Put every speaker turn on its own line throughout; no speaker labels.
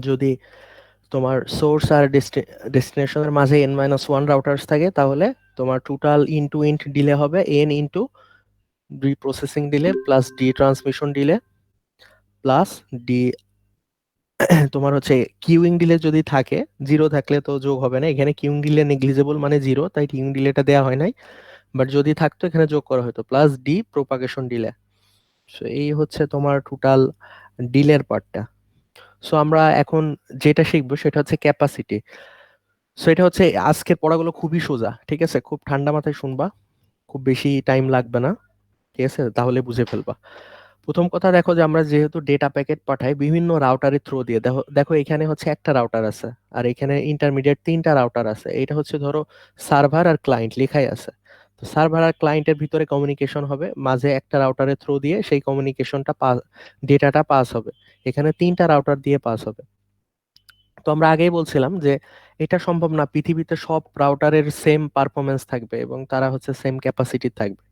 যদি তোমার সোর্স আর ডেস্টিনেশনের মাঝে n-1 রাউটার্স থাকে, তাহলে তোমার total end to end delay হবে n into d processing delay plus d transmission delay plus d তোমার হচ্ছে কিউইং ডিলে যদি থাকে, জিরো থাকলে তো যোগ হবে না, এখানে কিউইং ডিলে নেগলিজেবল মানে জিরো, তাই কিউইং ডিলেটা দেওয়া হয় নাই, বাট যদি থাকতো এখানে যোগ করা হতো, plus D propagation delay. So এই হচ্ছে তোমার টোটাল ডিলের পার্টটা। সো আমরা এখন যেটা শিখবো সেটা হচ্ছে ক্যাপাসিটি। সো এটা হচ্ছে, আজকের পড়াগুলো খুবই সোজা, ঠিক আছে, খুব ঠান্ডা মাথায় শুনবা, খুব বেশি টাইম লাগবে না, ঠিক আছে, তাহলে বুঝে ফেলবা। প্রথম কথা দেখো, যে আমরা যেহেতু ডেটা প্যাকেট পাঠাই বিভিন্ন রাউটারের থ্রু দিয়ে, দেখো দেখো এখানে হচ্ছে একটা রাউটার আছে, আর এখানে ইন্টারমিডিয়েট তিনটা রাউটার আছে, এটা হচ্ছে ধরো সার্ভার আর ক্লায়েন্ট লেখাই আছে। তো সার্ভার আর ক্লায়েন্টের ভিতরে কমিউনিকেশন হবে, মাঝে একটা রাউটারের থ্রু দিয়ে সেই কমিউনিকেশনটা পাস, ডেটাটা পাস হবে, এখানে তিনটা রাউটার দিয়ে পাস হবে। তো আমরা আগেই বলছিলাম যে এটা সম্ভব না পৃথিবীতে সব রাউটারের সেম পারফরমেন্স থাকবে এবং তারা হচ্ছে সেম ক্যাপাসিটি থাকবে।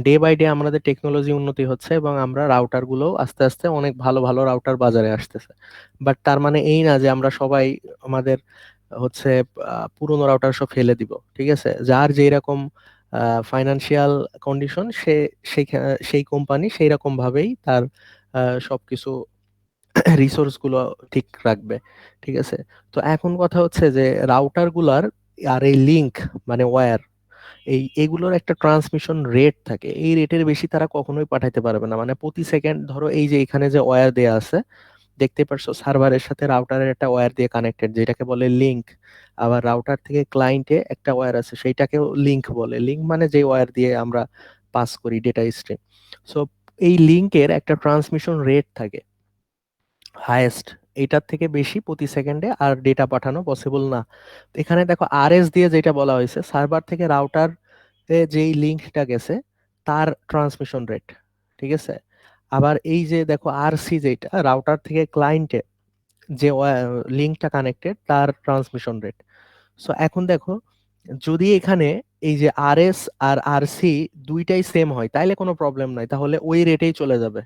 ডে বাই ডে আমাদের টেকনোলজি উন্নতি হচ্ছে এবং আমরা রাউটার গুলো আস্তে আস্তে অনেক ভালো ভালো রাউটার বাজারে আসতেছে। বাট তার মানে এই না যে আমরা সবাই আমাদের হচ্ছে পুরোনো রাউটার সব ফেলে দিব, ঠিক আছে, যার যেই রকম ফাইনান্সিয়াল কন্ডিশন, সে সেই সেই কোম্পানি সেই রকম ভাবেই তার সবকিছু রিসোর্স গুলো ঠিক রাখবে, ঠিক আছে। তো এখন কথা হচ্ছে যে রাউটার গুলার আর এই লিংক মানে ওয়্যার, এগুলোর একটা ট্রান্সমিশন রেট থাকে, এই রেটের বেশি তারা কখনোই পাঠাইতে পারবে না। মানে প্রতি সেকেন্ড ধরো এই যে এখানে যে ওয়্যার দেয়া আছে, দেখতে পারছো সার্ভারের সাথে রাউটারের একটা ওয়্যার দিয়ে কানেক্টেড, যেটাকে বলে লিংক। আবার রাউটার থেকে ক্লায়েন্টে একটা ওয়্যার আছে, সেইটাকেও লিংক বলে। লিংক মানে যে ওয়্যার দিয়ে আমরা পাস করি ডেটা স্ট্রিম। সো এই লিংকের একটা ট্রান্সমিশন রেট থাকে হায়েস্ট, এটার থেকে বেশি প্রতি সেকেন্ডে আর ডেটা পাঠানো পসিবল না। তো এখানে দেখো আরএস দিয়ে যেটা বলা হয়েছে, সার্ভার থেকে রাউটার যেই লিঙ্কটা গেছে তার ট্রান্সমিশন রেট, ঠিক আছে। আবার এই যে দেখো আরসি, যেটা রাউটার থেকে ক্লায়েন্টে যে লিঙ্কটা কানেক্টেড তার ট্রান্সমিশন রেট। সো এখন দেখো, যদি এখানে এই যে আরএস আর আরসি দুইটাই সেম হয় তাইলে কোনো প্রবলেম নাই, তাহলে ওই রেটেই চলে যাবে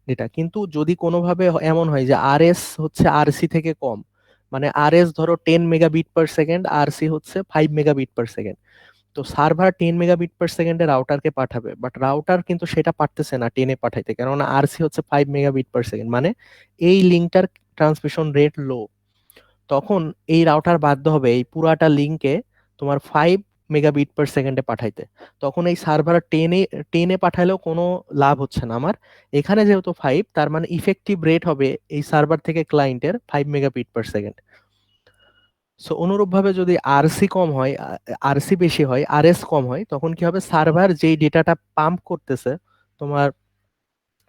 ডেটা। কিন্তু যদি কোনোভাবে এমন হয় যে আরএস হচ্ছে আরসি থেকে কম, মানে আরএস ধরো 10 মেগাবিট পার সেকেন্ড, আরসি হচ্ছে 5 মেগাবিট পার সেকেন্ড, তো সার্ভার 10 মেগাবিট পার সেকেন্ডে রাউটারকে পাঠাবে, বাট রাউটার কিন্তু সেটা পারতেছে না টেনে পাঠাইতে, কেননা আরসি হচ্ছে 5 মেগাবিট পার সেকেন্ড, মানে এই লিঙ্কটার ট্রান্সমিশন রেট লো। তখন এই রাউটার বাধ্য হবে এই পুরাটা লিঙ্কে তোমার 5 মেগাবিট পার সেকেন্ডে পাঠাইতে। তখন এই সার্ভার টেনে টেনে পাঠালেও কোনো লাভ হচ্ছে না আমার, এখানে যেহেতু 5, তার মানে ইফেক্টিভ রেট হবে এই সার্ভার থেকে ক্লায়েন্টের 5 মেগাবিট পার সেকেন্ড। সো অনুরূপভাবে যদি আরসি কম হয়, আরসি বেশি হয়, আরএস কম হয়, তখন কি হবে, সার্ভার যেই ডেটাটা পাম্প করতেছে তোমার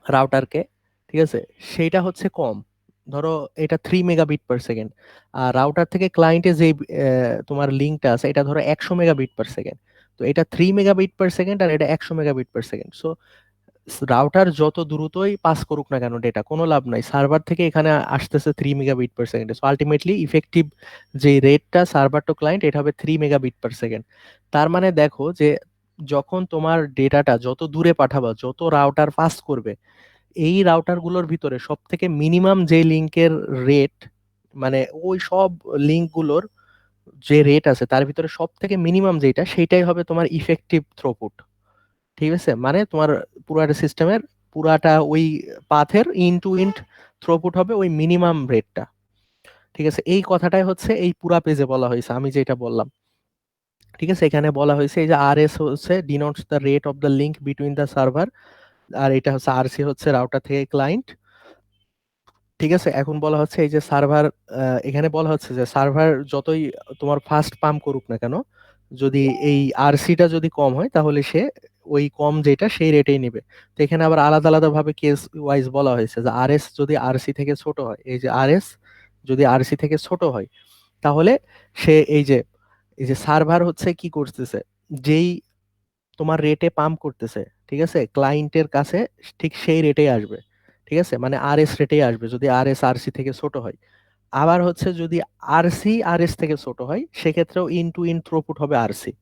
রাউটারকে, ঠিক আছে, সেইটা হচ্ছে কম। ধরো এটা 3 মেগাবিট পার সেকেন্ড, আর রাউটার থেকে ক্লায়েন্টে যে তোমার লিঙ্কটা আছে এটা ধরো 100 মেগাবিট পার সেকেন্ড। তো এটা 3 মেগাবিট পার সেকেন্ড আর এটা 100 megabit per second. So router যত দ্রুতই পাস করুক না কেন ডেটা, কোনো লাভ নাই, সার্ভার থেকে এখানে আসতেছে 3 megabit per second. So ultimately effective যে রেটটা সার্ভার টু ক্লায়েন্ট, এটা হবে 3 মেগাবিট পার সেকেন্ড। তার মানে দেখো যে যখন তোমার ডেটাটা যত দূরে পাঠাবা, যত রাউটার পাস করবে, এই রাউটার গুলোর ভিতরে সব থেকে মিনিমাম যে লিঙ্কের রেট, মানে ওই সব লিঙ্ক গুলোর যে রেট আছে তার ভিতরে সব থেকে মিনিমাম যেটা, সেইটাই হবে তোমার ইফেক্টিভ থ্রুপুট, ঠিক আছে। মানে তোমার পুরাটা সিস্টেমের পুরাটা ওই পাথের ইন টু ইন্ট থ্রুপুট হবে ওই মিনিমাম রেটটা, ঠিক আছে। এই কথাটাই হচ্ছে এই পুরা পেজে বলা হয়েছে, আমি যেটা বললাম, ঠিক আছে। এখানে বলা হয়েছে এই যে আর এস হচ্ছে denotes the rate of the link between the server, আর এটা হচ্ছে আরসি হচ্ছে রাউটার থেকে ক্লায়েন্ট, ঠিক আছে। এখন বলা হচ্ছে এই যে সার্ভার, এখানে বলা হচ্ছে যে সার্ভার যতই তোমার ফাস্ট পাম্প করুক না কেন, যদি এই আরসিটা যদি কম হয় তাহলে সে ওই কম যেটা সেই রেটেই নেবে। তো এখানে আবার আলাদা আলাদা ভাবে কেস ওয়াইজ বলা হয়েছে যে আরএস যদি আরসি থেকে ছোট হয়, এই যে আরএস যদি আরসি থেকে ছোট হয়, তাহলে সে এই যে সার্ভার হচ্ছে কি করতেছে, যেই তোমার রেটে পাম্প করতেছে, ঠিক আছে, ক্লায়েন্টের কাছে ঠিক সেই রেটেই আসবে, ঠিক আছে, মানে আরএস রেটেই আসবে যদি আরএস আরসি থেকে ছোট হয়। আবার হচ্ছে যদি আরসি আরএস থেকে ছোট হয়, সেক্ষেত্রেও ইন টু ইন থ্রুপুট হবে আরসি,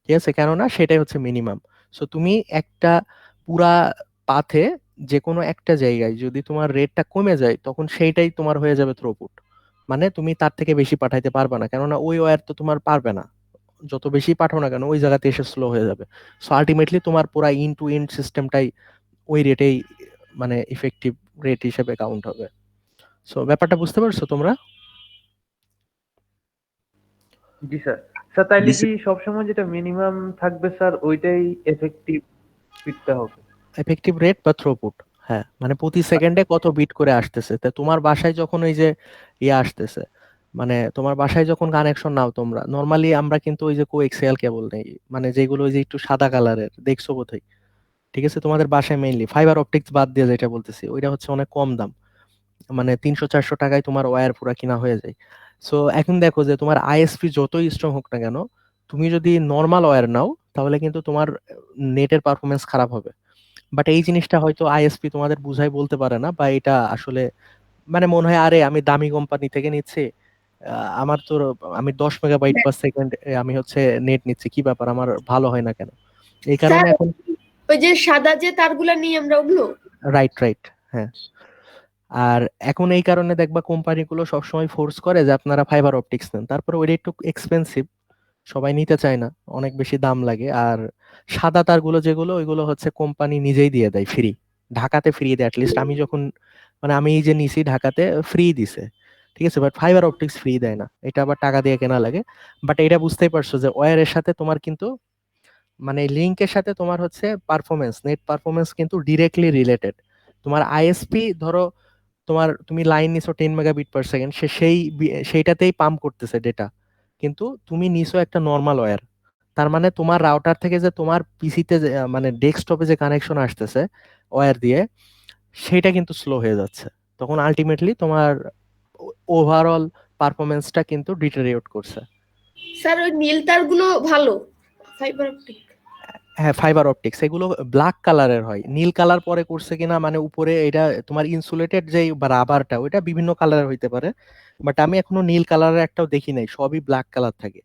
ঠিক আছে, কেননা সেটাই হচ্ছে মিনিমাম। সো তুমি একটা পুরা পাথে যে কোনো একটা জায়গায় যদি তোমার রেটটা কমে যায়, তখন সেইটাই তোমার হয়ে যাবে থ্রুপুট। মানে তুমি তার থেকে বেশি পাঠাইতে পারবে না, কেননা ওই ওয়্যার তো তোমার পারবে না, যত বেশি পাঠাও না কেন ওই জায়গাতে এসে স্লো হয়ে যাবে। সো আলটিমেটলি তোমার পুরা ইন টু এন্ড সিস্টেমটাই ওই রেটেই মানে ইফেক্টিভ রেট হিসেবে কাউন্ট হবে। সো ব্যাপারটা বুঝতে পারছো তোমরা?
জি স্যার। স্যার তাইলে
দিস
কি সবসময় যেটা মিনিমাম থাকবে স্যার ওইটাই এফেক্টিভ ফিটটা হবে?
এফেক্টিভ রেট বা থ্রুপুট, হ্যাঁ, মানে প্রতি সেকেন্ডে কত বিট করে আসতেছে। তা তোমার বাসায় যখন ওই যে ইয়ে আসতেছে, মানে তোমার বাসায় যখন কানেকশন নাও তোমরা, নর্মালি আমরা কিন্তু ওই যে কোএক্সিয়াল কেবল নেই, মানে যেগুলো ওই যে একটু সাদা কালারের দেখছো বোধহয়, ঠিক আছে? তোমাদের বাসায় মেইনলি ফাইবার অপটিক্স বাদ দিয়ে যেটা বলতেছি ওইটা হচ্ছে অনেক কম দাম, মানে 300-400 টাকায় তোমার ওয়্যার পুরা কিনা হয়ে যায়। সো এখন দেখো যে তোমার আইএসপি যতই স্ট্রং হোক না কেন, তুমি যদি নর্মাল ওয়্যার নাও তাহলে কিন্তু তোমার নেটের পারফরমেন্স খারাপ হবে। বাট এই জিনিসটা হয়তো আইএসপি তোমাদের বুঝাই বলতে পারে না, বা এটা আসলে মানে মনে হয় আরে আমি দামি কোম্পানি থেকে নিচ্ছি, আমার তো আমি 10 মেগাবাইট পার সেকেন্ড আমি হচ্ছে নেট নিচ্ছি, কি ব্যাপার আমার ভালো হয় না কেন? এই
স্যার
কারণে এখন
ওই যে সাদা যে তারগুলা নিই আমরা ওগুলো।
রাইট রাইট, হ্যাঁ। আর এখন এই কারণে দেখবা কোম্পানিগুলো সবসময় ফোর্স করে যে আপনারা ফাইবার অপটিক্স নেন, তারপরে ওইটা একটু এক্সপেন্সিভ, সবাই নিতে চায় না, অনেক বেশি দাম লাগে। আর সাদা তারগুলো যেগুলো ওইগুলো হচ্ছে কোম্পানি নিজেই দিয়ে দেয় ফ্রি, ঢাকাতে ফ্রি দেয় অ্যাটলিস্ট। আমি যখন মানে আমি এই যে নিছি ঢাকাতে ফ্রি দিছে, ঠিক আছে, বাট ফাইবার অপটিক্স ফ্রি দেয় না, এটা আবার টাকা দিয়ে কেনা লাগে। বাট এটা বুঝতেই পারছো যে ওয়্যারের সাথে তোমার কিন্তু মানে লিঙ্কের সাথে তোমার হচ্ছে পারফরমেন্স, নেট পারফরমেন্স কিন্তু ডিরেক্টলি রিলেটেড। তোমার আইএসপি ধরো তোমার তুমি লাইন নিছো 10 মেগাবিট পার সেকেন্ড, সেইটাতেই পাম্প করতেছে ডেটা, কিন্তু তুমি নিছো একটা নর্মাল ওয়্যার, তার মানে তোমার রাউটার থেকে যে তোমার পিসিতে মানে ডেস্কটপে যে কানেকশন আসতেছে ওয়্যার দিয়ে, সেটা কিন্তু স্লো হয়ে যাচ্ছে। তখন আলটিমেটলি তোমার ওভারঅল পারফরমেন্সটা কিন্তু ডিটেরিওরেট করছে।
স্যার ওই নীল তারগুলো ভালো ফাইবার অপটিক।
হ্যাঁ, ফাইবার অপটিক্স এগুলো ব্ল্যাক কালারের হয়, নীল কালার পরে করছে কিনা মানে উপরে এটা তোমার ইনসুলেটেড যে রাবারটা ওইটা বিভিন্ন কালারের হইতে পারে, বাট আমি এখনো নীল কালারের একটাও দেখি নাই, সবই ব্ল্যাক কালার থাকে।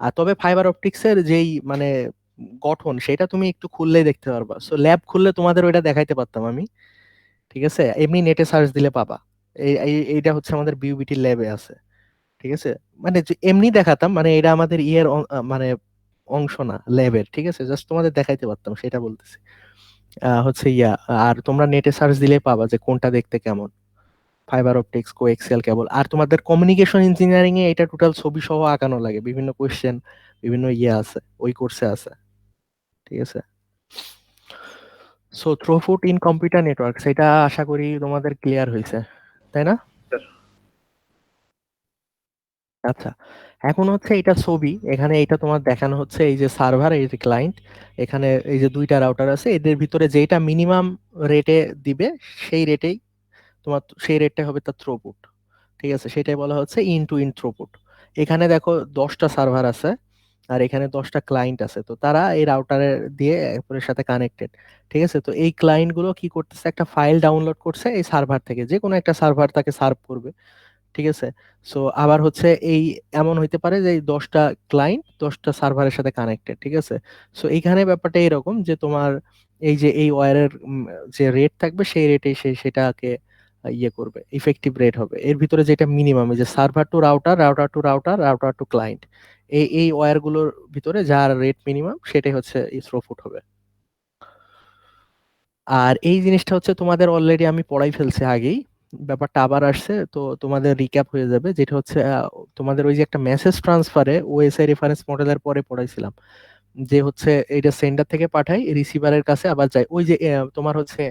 আর তবে ফাইবার অপটিক্সের যেই মানে গঠন সেটা তুমি একটু খুললেই দেখতে পারবা, সো ল্যাব খুললে তোমাদের ওইটা দেখাইতে পারতাম আমি, ঠিক আছে? এমনি নেটে সার্চ দিলে পাবা। এইটা হচ্ছে আমাদের বিউবিটি ল্যাবে আছে, ঠিক আছে? মানে যে এমনি দেখাতাম, মানে এটা আমাদের ইয়ের মানে অংশ না ল্যাবের, ঠিক আছে, জাস্ট তোমাদের দেখাইতে পারতাম সেটা বলতেছি। হচ্ছে ইয়া, আর তোমরা নেটে সার্চ দিলে পাবা যে কোনটা দেখতে কেমন, ফাইবার অপটিক্স কোএক্সিয়াল কেবল। আর তোমাদের কমিউনিকেশন ইঞ্জিনিয়ারিং এ এটা টোটাল ছবি সহ আঁকানো লাগে, বিভিন্ন কোশ্চেন বিভিন্ন ইয়ে আছে, ওই কোর্সে আছে, ঠিক আছে? So throughput in computer network, সেটা আশা করি তোমাদের ক্লিয়ার হয়েছে, তাই না?
স্যার
আচ্ছা, এখন হচ্ছে এটা ছবি, এখানে এটা তোমার দেখানো হচ্ছে এই যে সার্ভার, এই যে ক্লায়েন্ট, এখানে এই যে দুইটা রাউটার আছে, এদের ভিতরে যেটা মিনিমাম রেটে দিবে সেই রেটেই তোমার সেই রেটটা হবে তার থ্রুপুট, ঠিক আছে? সেটাই বলা হচ্ছে ইন টু ইন থ্রুপুট। এখানে দেখো 10টা সার্ভার আছে আর এখানে 10টা ক্লায়েন্ট আছে, তো তারা এই রাউটারের দিয়ে এরপরের সাথে কানেক্টেড, ঠিক আছে? তো এই ক্লায়েন্ট গুলো কি করতেছে, একটা ফাইল ডাউনলোড করছে এই সার্ভার থেকে, যে কোনো একটা সার্ভার তাকে সার্ভ করবে, ঠিক আছে? সো আবার হচ্ছে এই এমন হইতে পারে যে এই 10টা ক্লায়েন্ট 10টা সার্ভারের সাথে কানেক্টেড, ঠিক আছে? সো এইখানে ব্যাপারটা এরকম যে তোমার এই যে এই ওয়্যারের যে রেট থাকবে সেই রেটে সেটাকে ইয়ে করবে, ইফেক্টিভ রেট হবে এর ভিতরে যেটা মিনিমাম, যে server to router, router to router, router to client, এই ওয়্যার গুলোর ভিতরে যার রেট মিনিমাম সেটাই হচ্ছে থ্রুপুট হবে। আর এই জিনিসটা হচ্ছে তোমাদের অলরেডি আমি পড়াই ফেলছি আগেই, ব্যাপারটা আবার আসছে তো তোমাদের রিক্যাপ হয়ে যাবে, যেটা হচ্ছে তোমাদের ওই যে একটা মেসেজ ট্রান্সফারে ওএসআই রেফারেন্স মডেলের পরে পড়াইছিলাম, যে হচ্ছে এটা সেন্ডার থেকে পাঠাই রিসিভারের কাছে আবার যায়, ওই যে তোমার হচ্ছে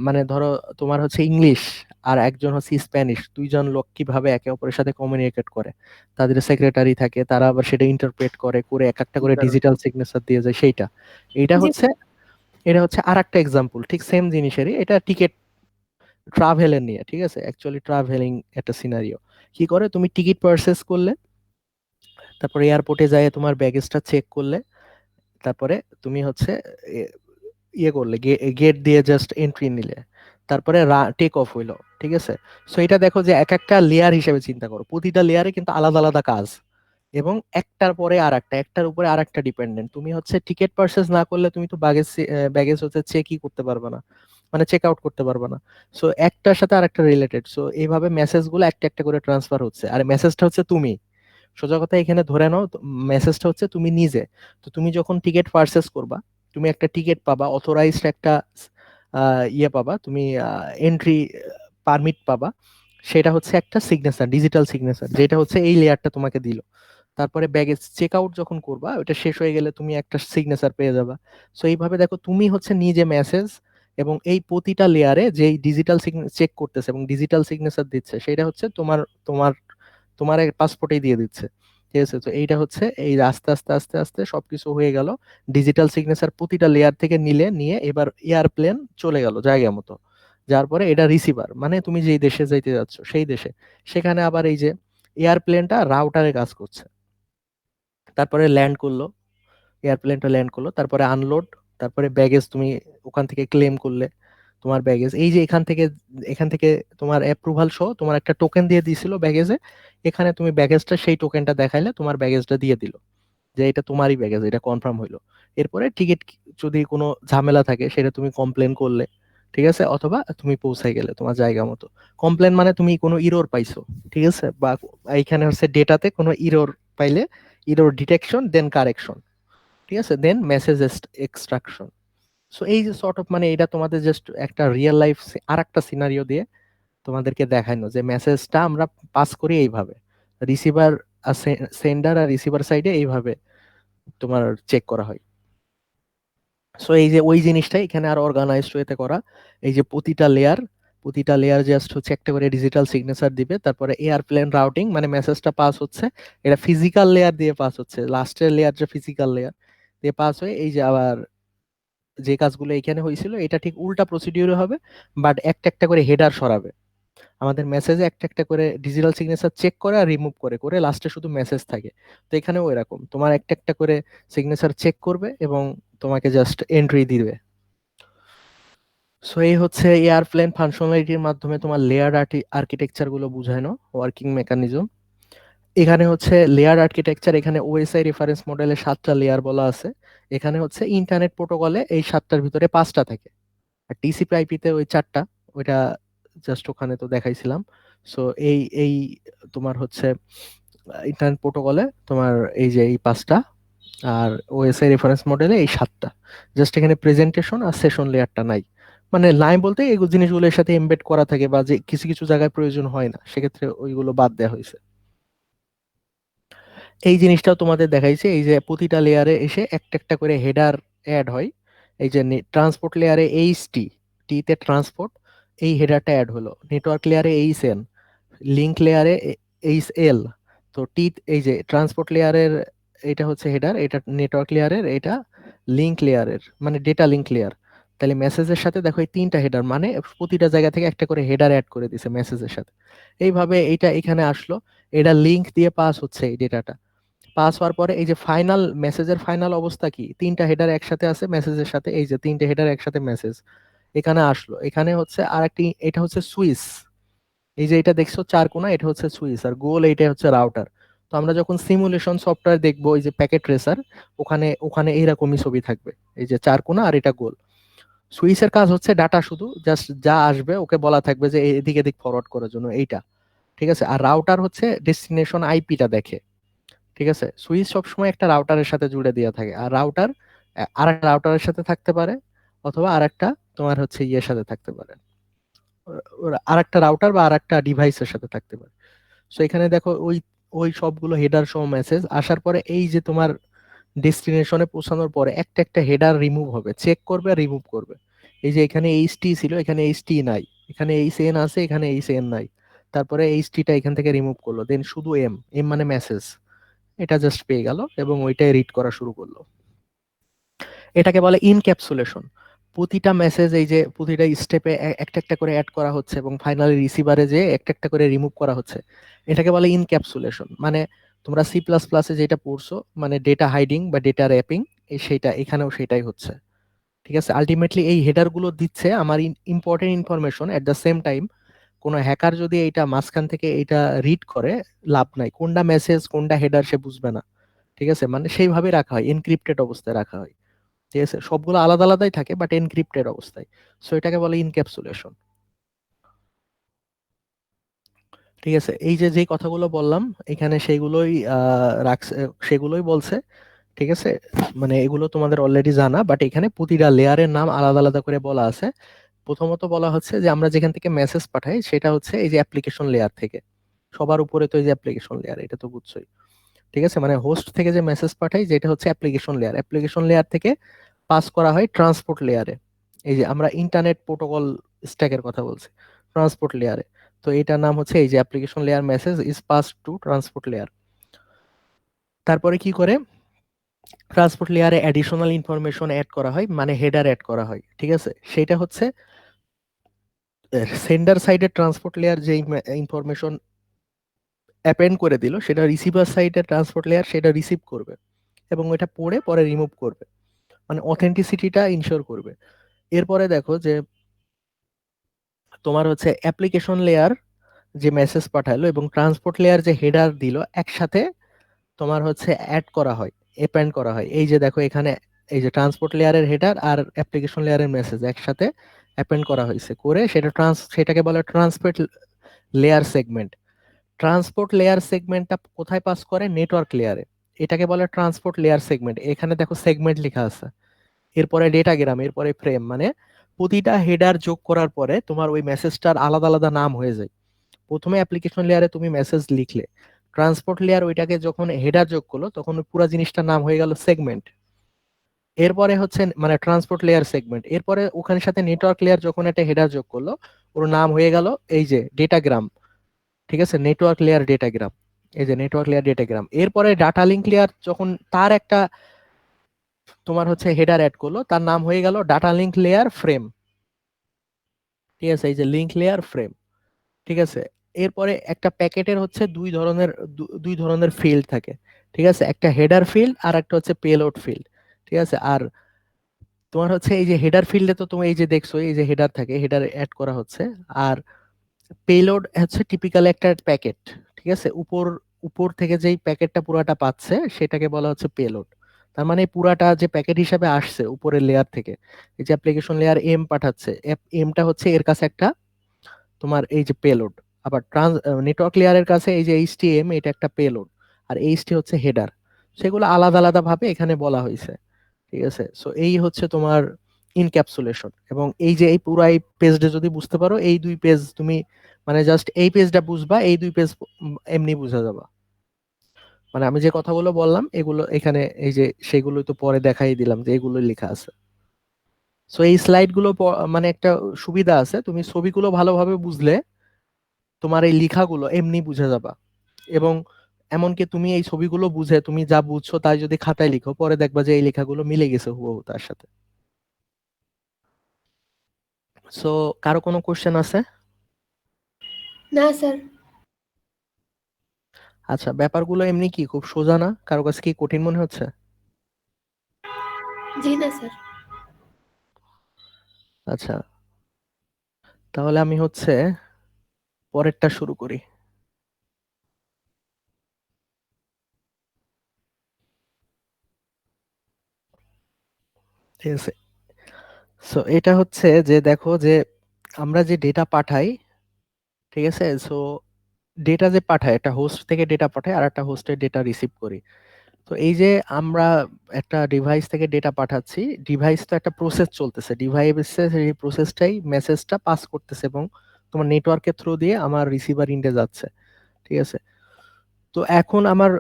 মানে ধরো তোমার হচ্ছে ইংলিশ আর একজন হচ্ছে স্প্যানিশ, দুইজন লোক কিভাবে একে অপরের সাথে কমিউনিকেট করে, তাদের সেক্রেটারি থাকে, তারা আবার সেটা ইন্টারপ্রেট করে করে এক একটা
জি
করে
স্যার।
ডিজিটাল সিগনেচার দিয়ে যায় সেইটা। এটা
জি
হচ্ছে এটা হচ্ছে আর একটা এক্সাম্পল ঠিক সেম জিনিসেরই, এটা টিকিট ট্রাভেলের নিয়ে, ঠিক আছে? অ্যাকচুয়ালি ট্রাভেলিং একটা সিনারিও, কি করে তুমি টিকিট পারচেস করলে, তারপর এয়ারপোর্টে যায় তোমার ব্যাগেজটা চেক করলে, তারপরে তুমি হচ্ছে এ- ইয়ে করলে গেট দিয়ে জাস্ট এন্ট্রি নিলে, তারপরে টেক অফ হইলো, ঠিক আছে? সো এটা দেখো যে এক একটা লেয়ার হিসেবে চিন্তা করো, প্রতিটা লেয়ারে কিন্তু আলাদা আলাদা কাজ, এবং একটার পরে আর একটা, একটার উপরে আর একটা ডিপেন্ডেন্ট। তুমি হচ্ছে টিকিট পারচেস না করলে তুমি তো ব্যাগেজ হচ্ছে চেকই করতে পারবে না, মানে চেক আউট করতে পারবে না। সো একটার সাথে আরেকটা রিলেটেড, সো এইভাবে মেসেজগুলো একটা একটা করে ট্রান্সফার হচ্ছে, আর মেসেজটা হচ্ছে তুমি। সোজা কথা এখানে ধরে নাও মেসেজটা হচ্ছে তুমি নিজে। তো তুমি যখন টিকিট পারচেস করবা, তুমি একটা টিকিট পাবা, অথরাইজড একটা ইয়ে পাবা, তুমি এন্ট্রি পারমিট পাবা। সেটা হচ্ছে একটা সিগনেচার, ডিজিটাল সিগনেচার, যেটা হচ্ছে এই লেয়ারটা তোমাকে দিল। তারপরে ব্যাগেজ চেক আউট যখন করবা, ওটা শেষ হয়ে গেলে তুমি একটা সিগনেচার পেয়ে যাবা। সো এইভাবে দেখো তুমি হচ্ছে নিজে মেসেজ, এবং এই প্রতিটা লেয়ারে যেই ডিজিটাল চেক করতেছে এবং ডিজিটাল সিগনেচার দিচ্ছে, সেটা হচ্ছে তোমার তোমার তোমার পাসপোর্টেই দিয়ে দিচ্ছে। ঠিক আছে, তো এইটা হচ্ছে এই আস্তে আস্তে আস্তে আস্তে সবকিছু হয়ে গেল। ডিজিটাল সিগনেচার প্রতিটা লেয়ার থেকে নিয়ে এবার এয়ারপ্লেন চলে গেল জায়গা মতো। যার পরে এটা রিসিভার, মানে তুমি যেই দেশে যাইতে যাচ্ছ সেই দেশে, সেখানে আবার এই যে এয়ারপ্লেনটা রাউটারে কাজ করছে। তারপরে ল্যান্ড করলো, এয়ারপ্লেনটা ল্যান্ড করলো, তারপরে আনলোড, তারপরে ব্যাগেজ তুমি ওখান থেকে ক্লেম করলে তোমার ব্যাগেজ, এই যে এখান থেকে তোমার অ্যাপ্রুভাল সহ তোমার একটা টোকেন দিয়ে দিছিল ব্যাগেজে। এখানে তুমি ব্যাগেজটা, সেই টোকেনটা দেখাইলে তোমার ব্যাগেজটা দিয়ে দিল যে এটা তোমারই ব্যাগেজ, এটা কনফার্ম হইলো। এরপরে টিকিট যদি কোনো ঝামেলা থাকে সেটা তুমি কমপ্লেন করলে, ঠিক আছে, অথবা তুমি পৌঁছাই গেলে তোমার জায়গা মতো। কমপ্লেন মানে তুমি কোনো ইরোর পাইছো, ঠিক আছে, বা এইখানে হচ্ছে ডেটাতে কোনো ইরোর পাইলে, ইরোর ডিটেকশন দেন কারেকশন, ঠিক আছে, দেন মেসেজ এক্সট্রাকশন। সো এই যে সর্ট অফ, মানে এটা তোমাদের জাস্ট একটা রিয়েল লাইফ আর একটা সিনারিও দিয়ে তোমাদেরকে দেখানো যে মেসেজটা আমরা পাস করি এইভাবে, রিসিভার সেন্ডার আর রিসিভার সাইডে এইভাবে তোমার চেক করা হয়। সো এই যে ওই জিনিসটাই এখানে আর অর্গানাইজড ওয়েতে করা। এই যে প্রতিটা লেয়ার জাস্ট হচ্ছে একটা করে ডিজিটাল সিগনেচার দিবে, তারপরে এয়ারপ্লেন রাউটিং, মানে মেসেজটা পাস হচ্ছে, এটা ফিজিক্যাল লেয়ার দিয়ে পাস হচ্ছে, লাস্টের লেয়ার যে ফিজিক্যাল লেয়ার দিয়ে পাস হয়ে এই যে আবার যে কাজগুলো এখানে হয়েছিল এটা ঠিক উল্টা প্রসিডিউরে হবে, বাট একটা একটা করে হেডার সরাবে। আমাদের মেসেজে একটা একটা করে ডিজিটাল সিগনেচার চেক করে আর রিমুভ করে করে লাস্টে শুধু মেসেজ থাকে। তো এখানেও এরকম তোমার একটা একটা করে সিগনেচার চেক করবে এবং তোমাকে জাস্ট এন্ট্রি দিবে। সো এই হচ্ছে এয়ারপ্লেন ফাংশনালিটির মাধ্যমে তোমার লেয়ার আর্কিটেকচার গুলো বুঝানো, ওয়ার্কিং মেকানিজম। এখানে হচ্ছে লেয়ার আর্কিটেকচার, এখানে ওএসআই রেফারেন্স মডেলে 7টা লেয়ার বলা আছে। এখানে হচ্ছে ইন্টারনেট প্রোটোকলে এই 7টার ভিতরে 5টা থাকে, আর টিসিপি আইপিতে ওই 4টা, ওইটা জাস্ট ওখানে তো দেখাইছিলাম। সো এই এই তোমার হচ্ছে ইন্টারনেট প্রোটোকলে তোমার এই যে এই 5টা, আর ওএসআই রেফারেন্স মডেলে এই 7টা। জাস্ট এখানে প্রেজেন্টেশন আর সেশন লেয়ারটা নাই, মানে নাই বলতে এই জিনিসগুলোর সাথে এমবেড করা থাকে, বা যে কিছু কিছু জায়গায় প্রয়োজন হয় না সেক্ষেত্রে ওইগুলো বাদ দেওয়া হয়েছে। এই জিনিসটাও তোমাদের দেখাইছে, এই যে প্রতিটা লেয়ারে এসে একটা একটা করে হেডার অ্যাড হয়। এই যে ট্রান্সপোর্ট লেয়ারে এইচ টি তে ট্রান্সপোর্ট, এই হেডারটা অ্যাড হলো। নেটওয়ার্ক লেয়ারে এইচ এন, লিংক লেয়ারে এইচ এল। তো টি, এই যে ট্রান্সপোর্ট লেয়ারের এটা হচ্ছে হেডার, এটা নেটওয়ার্ক লেয়ারের, এটা লিংক লেয়ারের, মানে ডেটা লিংক লেয়ার। তাহলে মেসেজের সাথে দেখো এই 3টা হেডার, মানে প্রতিটা জায়গা থেকে একটা করে হেডার অ্যাড করে দিছে মেসেজের সাথে। এইভাবে এইটা এখানে আসলো, এটা লিংক দিয়ে পাস হচ্ছে এই ডেটাটা। পাস হওয়ার পরে এই যে ফাইনাল মেসেজের ফাইনাল অবস্থা কি, 3টা হেডার একসাথে আছে মেসেজের সাথে, এই যে 3টে হেডার একসাথে মেসেজ এখানে আসলো। এখানে হচ্ছে আরেকটি, এটা হচ্ছে সুইচ, এই যে এটা দেখছো 4 কোণা, এটা হচ্ছে সুইচ, আর গোল এইটা হচ্ছে রাউটার। তো আমরা যখন সিমুলেশন সফটওয়্যার দেখবো, এই যে প্যাকেট ট্রেসার, ওখানে ওখানে এইরকমই ছবি থাকবে, এই যে 4 কোণা আর এটা গোল। সুইচের কাজ হচ্ছে ডাটা শুধু জাস্ট যা আসবে ওকে বলা থাকবে যে এদিক এদিক ফরওয়ার্ড করার জন্য এইটা, ঠিক আছে। আর রাউটার হচ্ছে ডেস্টিনেশন আইপিটা দেখে, ঠিক আছে। সুইচ সবসময় একটা রাউটারের সাথে জুড়ে দেওয়া থাকে, আর রাউটার আর একটা রাউটারের সাথে থাকতে পারে, অথবা আর একটা তোমার হচ্ছে ইয়ের সাথে থাকতে পারে, আর একটা রাউটার বা আর একটা ডিভাইসের সাথে থাকতে পারে। সো এখানে দেখো ওই ওই সবগুলো হেডার সহ মেসেজ আসার পরে এই যে তোমার ডেস্টিনেশনে পৌঁছানোর পরে একটা একটা হেডার রিমুভ হবে, চেক করবে আর রিমুভ করবে। এই যে এখানে এইচটি ছিল, এখানে এইচটি নাই, এখানে এইচ এন আছে, এখানে এইচ এন নাই। তারপরে এইচটিটা এখান থেকে রিমুভ করলো, দেন শুধু এম, এম মানে মেসেজ, এটা জাস্ট পেয়ে গেল এবং ওইটাই রিড করা শুরু করলো। এটাকে বলে ইনক্যাপসুলেশন। প্রতিটা মেসেজ এই যে প্রতিটা স্টেপে একটা একটা করে অ্যাড করা হচ্ছে এবং ফাইনালি রিসিভারে যে একটা একটা করে রিমুভ করা হচ্ছে, এটাকে বলে ইনক্যাপসুলেশন। মানে তোমরা সি প্লাস প্লাসে যেটা পড়ছো, মানে ডেটা হাইডিং বা ডেটা র্যাপিং, সেইটা এখানেও সেটাই হচ্ছে, ঠিক আছে। আলটিমেটলি এই হেডার গুলো দিচ্ছে আমার important information, at the same time কোনো হ্যাকার যদি এইটা মাঝখান থেকে এইটা রিড করে, লাভ নাই, কোনটা মেসেজ কোনটা হেডার সে বুঝবে না, ঠিক আছে। মানে সেইভাবে রাখা হয়, এনক্রিপ্টেড অবস্থায় রাখা হয়। ঠিক আছে, সবগুলো আলাদা আলাদাই থাকে বাট এনক্রিপ্টেড অবস্থায়। সো এটাকে বলে ইনক্যাপসুলেশন। ঠিক আছে, এই যে যে কথাগুলো বললাম এখানে সেগুলোই রাখছে, সেগুলোই বলছে। ঠিক আছে, মানে এগুলো তোমাদের অলরেডি জানা, বাট এখানে প্রতিটা লেয়ারের নাম আলাদা আলাদা করে বলা আছে। প্রথমত বলা হচ্ছে যে আমরা যেখান থেকে মেসেজ পাঠাই সেটা হচ্ছে এই যে অ্যাপ্লিকেশন লেয়ার থেকে। সবার উপরে তো এই যে অ্যাপ্লিকেশন লেয়ার, এটা তো বুঝছোই। ঠিক আছে, মানে হোস্ট থেকে যে মেসেজ পাঠাই যেটা হচ্ছে অ্যাপ্লিকেশন লেয়ার, অ্যাপ্লিকেশন লেয়ার থেকে পাস করা হয় ট্রান্সপোর্ট লেয়ারে। এই যে আমরা ইন্টারনেট প্রোটোকল স্ট্যাকের কথা বলছি, ট্রান্সপোর্ট লেয়ারে। তো এটার নাম হচ্ছে এই যে application layer message is pass to transport layer. তারপরে কি করে, ট্রান্সপোর্ট লেয়ারে অ্যাডিশনাল ইনফরমেশন অ্যাড করা হয়, মানে হেডার অ্যাড করা হয়। ঠিক আছে, সেটা হচ্ছে সেন্ডার সাইডে ট্রান্সপোর্ট লেয়ার যে ইনফরমেশন অ্যাপেন্ড করে দিল সেটা রিসিভার সাইডে ট্রান্সপোর্ট লেয়ার সেটা রিসিভ করবে এবং এটা পড়ে পরে রিমুভ করবে, মানে অথেন্টিসিটিটা ইনশিওর করবে। এরপরে দেখো যে তোমার হচ্ছে অ্যাপ্লিকেশন লেয়ার যে মেসেজ পাঠালো এবং ট্রান্সপোর্ট লেয়ার যে হেডার দিল একসাথে তোমার হচ্ছে অ্যাড করা হয়, অ্যাপেন্ড করা হয়। এই যে দেখো এখানে এই যে ট্রান্সপোর্ট লেয়ারের হেডার আর অ্যাপ্লিকেশন লেয়ারের মেসেজ একসাথে অ্যাপেন্ড করা হয়েছে, করে সেটাকে বলে transport layer segment. Transport layer সেগমেন্টটা কোথায় পাস করে, নেটওয়ার্ক লেয়ারে। এটাকে বলে ট্রান্সপোর্ট লেয়ার সেগমেন্ট। এখানে দেখো সেগমেন্ট লেখা আছে, এরপরে ডেটাগ্রাম, এরপরে ফ্রেম, মানে প্রতিটা হেডার যোগ করার পরে তোমার ওই মেসেজটার আলাদা আলাদা নাম হয়ে যায়। প্রথমে অ্যাপ্লিকেশন লেয়ারে তুমি মেসেজ লিখলে, ট্রান্সপোর্ট লেয়ার ওইটাকে যখন হেডার যোগ করলো তখন ওই পুরো জিনিসটার নাম হয়ে গেল সেগমেন্ট। এরপরে হচ্ছে মানে ট্রান্সপোর্ট লেয়ার সেগমেন্ট, এরপরে ওখানে সাথে নেটওয়ার্ক লেয়ার যখন একটা হেডার যোগ করলো ওর নাম হয়ে গেল এই যে ডেটাগ্রাম। ঠিক আছে, নেটওয়ার্ক লেয়ার ডেটাগ্রাম, এই যে নেটওয়ার্ক লেয়ার ডেটাগ্রাম। এরপরে ডাটা লিঙ্ক লেয়ার যখন তার একটা তোমার হচ্ছে হেডার অ্যাড করলো তার নাম হয়ে গেল ডাটা লিঙ্ক লেয়ার ফ্রেম। ঠিক আছে, এই যে লিঙ্ক লেয়ার ফ্রেম। ঠিক আছে, এরপরে একটা প্যাকেটের হচ্ছে দুই ধরনের ফিল্ড থাকে। ঠিক আছে, একটা হেডার ফিল্ড আর একটা হচ্ছে পেলোড ফিল্ড। ঠিক আছে, আর তোমার হচ্ছে এই যে হেডার ফিল্ডে তো তুমি এই যে দেখছো এই যে হেডার থাকে, হেডার অ্যাড করা হচ্ছে। আর পেলোড হচ্ছে টিপিক্যাল একটা প্যাকেট। ঠিক আছে, উপর উপর থেকে যেই প্যাকেটটা পুরাটা পাচ্ছে সেটাকে বলা হচ্ছে পেলোড। তার মানে পুরাটা যে প্যাকেট হিসাবে আসছে উপরের লেয়ার থেকে, এই যে অ্যাপ্লিকেশন লেয়ার এম পাঠাচ্ছে, এমটা হচ্ছে এর কাছে একটা তোমার এই যে পেলোড। আবার নেটওয়ার্ক লেয়ারের কাছে এই যে এইচটিএম এটা একটা পেলোড, আর এইচটি হচ্ছে হেডার। সেগুলো আলাদা আলাদা ভাবে এখানে বলা হয়েছে। ঠিক আছে, সো এই হচ্ছে তোমার ইনক্যাপসুলেশন। এবং এই যে এই পুরো এই পেজটা যদি বুঝতে পারো, এই দুই পেজ তুমি মানে জাস্ট এই পেজটা বুঝবা, এই দুই পেজ এমনি বুঝা যাবা। মানে আমি যে কথাগুলো বললাম এগুলো এখানে এই যে সেগুলো তো পরে দেখাই দিলাম যে এগুলো লেখা আছে। সো এই স্লাইড গুলো মানে একটা সুবিধা আছে, তুমি ছবিগুলো ভালোভাবে বুঝলে তোমার এই লেখাগুলো এমনি বুঝে যাবা। এবং এমনকি তুমি এই ছবিগুলো বুঝে তুমি যা বুঝছো তাই যদি খাতায় লিখো পরে দেখবা যে এই লেখাগুলো মিলে গেছে হুবহু তার সাথে। সো কারো কোনো কোশ্চেন আছে?
না স্যার।
আচ্ছা, ব্যাপারগুলো এমনি কি খুব সোজা না? কারো কাছে কি কঠিন মনে হচ্ছে?
জি না স্যার।
আচ্ছা, তাহলে আমি হচ্ছে পরেরটা শুরু করি। ঠিক আছে, সো এটা হচ্ছে যে দেখো যে আমরা যে ডেটা পাঠাই, ঠিক আছে, সো ডেটা যে পাঠায় একটা হোস্ট থেকে ডেটা পাঠায় আর একটা হোস্টের ডেটা রিসিভ করি। তো এই যে আমরা একটা ডিভাইস থেকে ডেটা পাঠাচ্ছি, ডিভাইস তো একটা প্রসেস চলতেছে, ডিভাইসে সেই প্রসেসটাই মেসেজটা পাস করতেছে এবং তোমার নেটওয়ার্কের থ্রু দিয়ে আমার রিসিভার ইন্ডে যাচ্ছে। ঠিক আছে, তো এখন আমার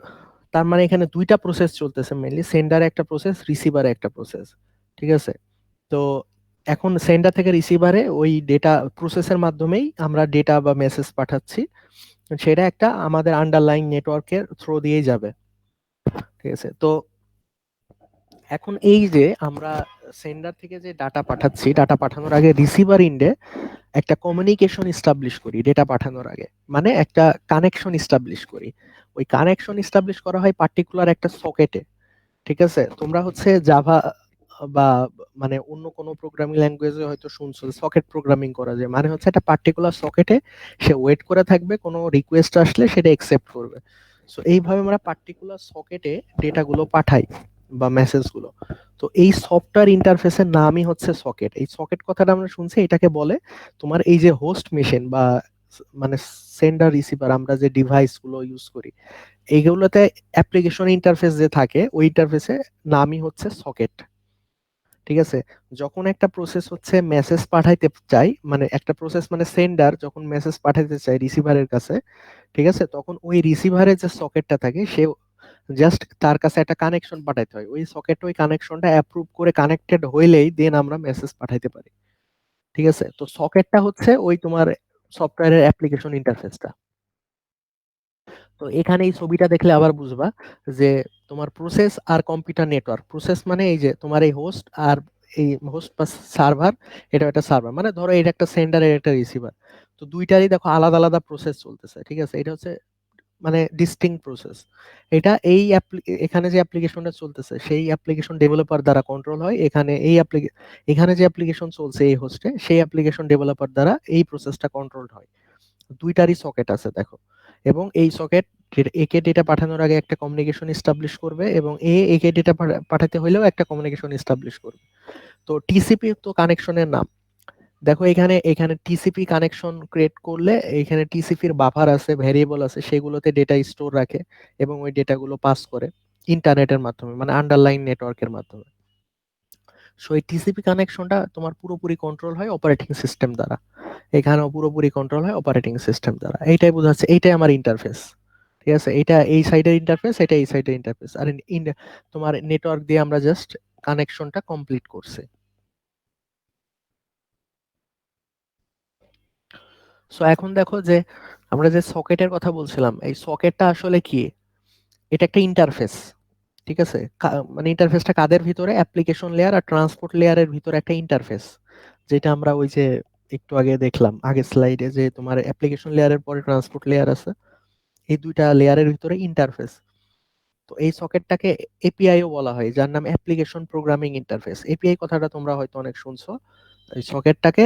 তার মানে এখানে দুইটা প্রসেস চলতেছে, মেইনলি সেন্ডারে একটা প্রসেস, রিসিভারে একটা প্রসেস। ঠিক আছে, তো এখন সেন্ডার থেকে রিসিভারে ওই ডেটা প্রসেসের মাধ্যমেই আমরা ডেটা বা মেসেজ পাঠাচ্ছি, সেটা একটা আমাদের আন্ডারলাইং নেটওয়ার্কের থ্রু দিয়েই যাবে। ঠিক আছে, তো এখন এই যে আমরা সেন্ডার থেকে যে ডাটা পাঠাচ্ছি, ডাটা পাঠানোর আগে রিসিভার ইন্ডে একটা কমিউনিকেশন ইস্টাবলিশ করি ডেটা পাঠানোর আগে, মানে একটা কানেকশন ইস্টাবলিশ করি। ওই কানেকশন ইস্টাবলিশ করা হয় পার্টিকুলার একটা সকেটে। ঠিক আছে, তোমরা হচ্ছে জাভা বা মানে অন্য কোনো প্রোগ্রামিং ল্যাঙ্গুয়েজে হয়তো শুনছো সকেট প্রোগ্রামিং করা যায়, মানে হচ্ছে একটা পার্টিকুলার সকেটে সে ওয়েট করে থাকবে, কোনো রিকোয়েস্ট আসলে সেটা একসেপ্ট করবে। সো এইভাবে আমরা পার্টিকুলার সকেটে ডেটাগুলো পাঠাই। বা মেসেজগুলো। তো এই সফটওয়্যার ইন্টারফেসের নামই হচ্ছে সকেট। এই সকেট কথাটা আমরা শুনছি, এটাকে বলে তোমার এই যে হোস্ট মেশিন বা মানে সেন্ডার রিসিভার, আমরা যে ডিভাইস গুলো ইউজ করি এইগুলোতে অ্যাপ্লিকেশন ইন্টারফেস যে থাকে ওই ইন্টারফেসে নামই হচ্ছে সকেট। ঠিক আছে? যখন একটা প্রসেস হচ্ছে মেসেজ পাঠাইতে চাই, মানে একটা প্রসেস মানে সেন্ডার যখন মেসেজ পাঠাইতে চাই রিসিভারের কাছে, ঠিক আছে, তখন ওই রিসিভারের যে সকেটটা থাকে সে জাস্ট তার কাছে একটা কানেকশন পাঠাইতে হয়, ওই সকেট ওই কানেকশনটা অ্যাপ্রুভ করে কানেক্টেড হইলেই দেন আমরা মেসেজ পাঠাইতে পারি। ঠিক আছে? তো সকেটটা হচ্ছে ওই তোমার সফটওয়্যারের অ্যাপ্লিকেশন ইন্টারফেসটা। তো এখানে এই ছবিটা দেখলে আবার বুঝবা যে তোমার প্রসেস আর কম্পিউটার নেটওয়ার্ক, প্রসেস মানে এই যে তোমার এই হোস্ট আর এই হোস্ট বা সার্ভার, এটা একটা সার্ভার, মানে ধরো এটা একটা সেন্ডার এর একটা রিসিভার। তো দুইটারই দেখো আলাদা আলাদা প্রসেস চলতেছে। ঠিক আছে? এটা হচ্ছে মানে ডিস্টিংক্ট প্রসেস। এটা এই এখানে যে অ্যাপ্লিকেশনটা চলতেছে সেই অ্যাপ্লিকেশন ডেভেলপার দ্বারা কন্ট্রোল হয়। এখানে এখানে যে অ্যাপ্লিকেশন চলছে এই হোস্টে সেই অ্যাপ্লিকেশন ডেভেলপার দ্বারা এই প্রসেসটা কন্ট্রোল হয়। দুইটারই সকেট আছে দেখো, এবং এই সকেট একে ডেটা পাঠানোর আগে একটা কমিউনিকেশন এস্টাবলিশ করবে এবং একে ডেটা পাঠাতে হলেও একটা কমিউনিকেশন এস্টাবলিশ করবে। তো টিসিপি তো কানেকশনের নাম। দেখো এখানে এখানে টিসিপি কানেকশন ক্রিয়েট করলে এখানে টিসিপির বাফার আছে, ভ্যারিয়েবল আছে, সেগুলোতে ডেটা স্টোর রাখে এবং ওই ডেটাগুলো পাস করে ইন্টারনেটের মাধ্যমে, মানে আন্ডারলাইন নেটওয়ার্কের মাধ্যমে। সো এই টিসিপি কানেকশনটা তোমার পুরোপুরি কন্ট্রোল হয় অপারেটিং সিস্টেম দ্বারা। এখানেও পুরোপুরি কন্ট্রোল হয় অপারেটিং সিস্টেম দ্বারা। এইটাই বোঝাচ্ছে, এইটাই আমার ইন্টারফেস। ঠিক আছে? এটা এই সাইডের ইন্টারফেস, এটা এই সাইডের ইন্টারফেস। আর তোমার নেটওয়ার্ক দিয়ে আমরা জাস্ট কানেকশনটা কমপ্লিট করছি। সো এখন দেখো যে আমরা যে সকেটের কথা বলছিলাম, এই সকেটটা আসলে কি? এটা একটা ইন্টারফেস। ঠিক আছে? মানে ইন্টারফেসটা কাদের ভিতরে? অ্যাপ্লিকেশন লেয়ার আর ট্রান্সপোর্ট লেয়ারের ভিতরে একটা ইন্টারফেস, যেটা আমরা ওই যে একটু আগে দেখলাম আগের স্লাইডে, যে তোমার অ্যাপ্লিকেশন লেয়ারের পরে ট্রান্সপোর্ট লেয়ার আছে, এই দুইটা লেয়ারের ভিতরে ইন্টারফেস। তো এই সকেটটাকে এপিআইও বলা হয়, যার নাম অ্যাপ্লিকেশন প্রোগ্রামিং ইন্টারফেস। এপিআই কথাটা তোমরা হয়তো অনেক শুনছো। এই সকেটটাকে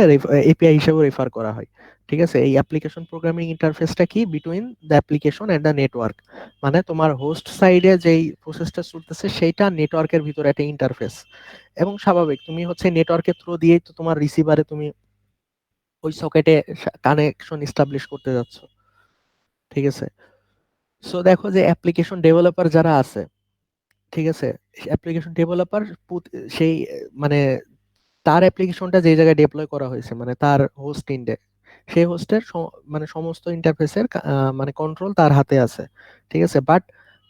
এপিআই হিসেবে রেফার করা হয়। ঠিক আছে? এই অ্যাপ্লিকেশন প্রোগ্রামিং ইন্টারফেসটা কি? Between the application and the network. মানে তোমার হোস্ট সাইডে যেই প্রসেসটা চলতেছে সেইটা নেটওয়ার্কের ভিতরে একটা ইন্টারফেস। এবং স্বাভাবিক, তুমি হচ্ছে নেটওয়ার্কের থ্রু দিয়েই তো তোমার রিসিভারে তুমি ওই সকেটে কানেকশন এস্টাবলিশ করতে যাচ্ছ। ঠিক আছে? সো দেখো যে অ্যাপ্লিকেশন ডেভেলপার যারা আছে, ঠিক আছে, অ্যাপ্লিকেশন ডেভেলপার সেই মানে তার অ্যাপ্লিকেশনটা যে জায়গায় ডেপ্লয় করা হয়েছে, মানে তার হোস্ট ইন্ডে, সেই হোস্টের মানে সমস্ত ইন্টারফেসের মানে কন্ট্রোল তার হাতে আছে। ঠিক আছে? বাট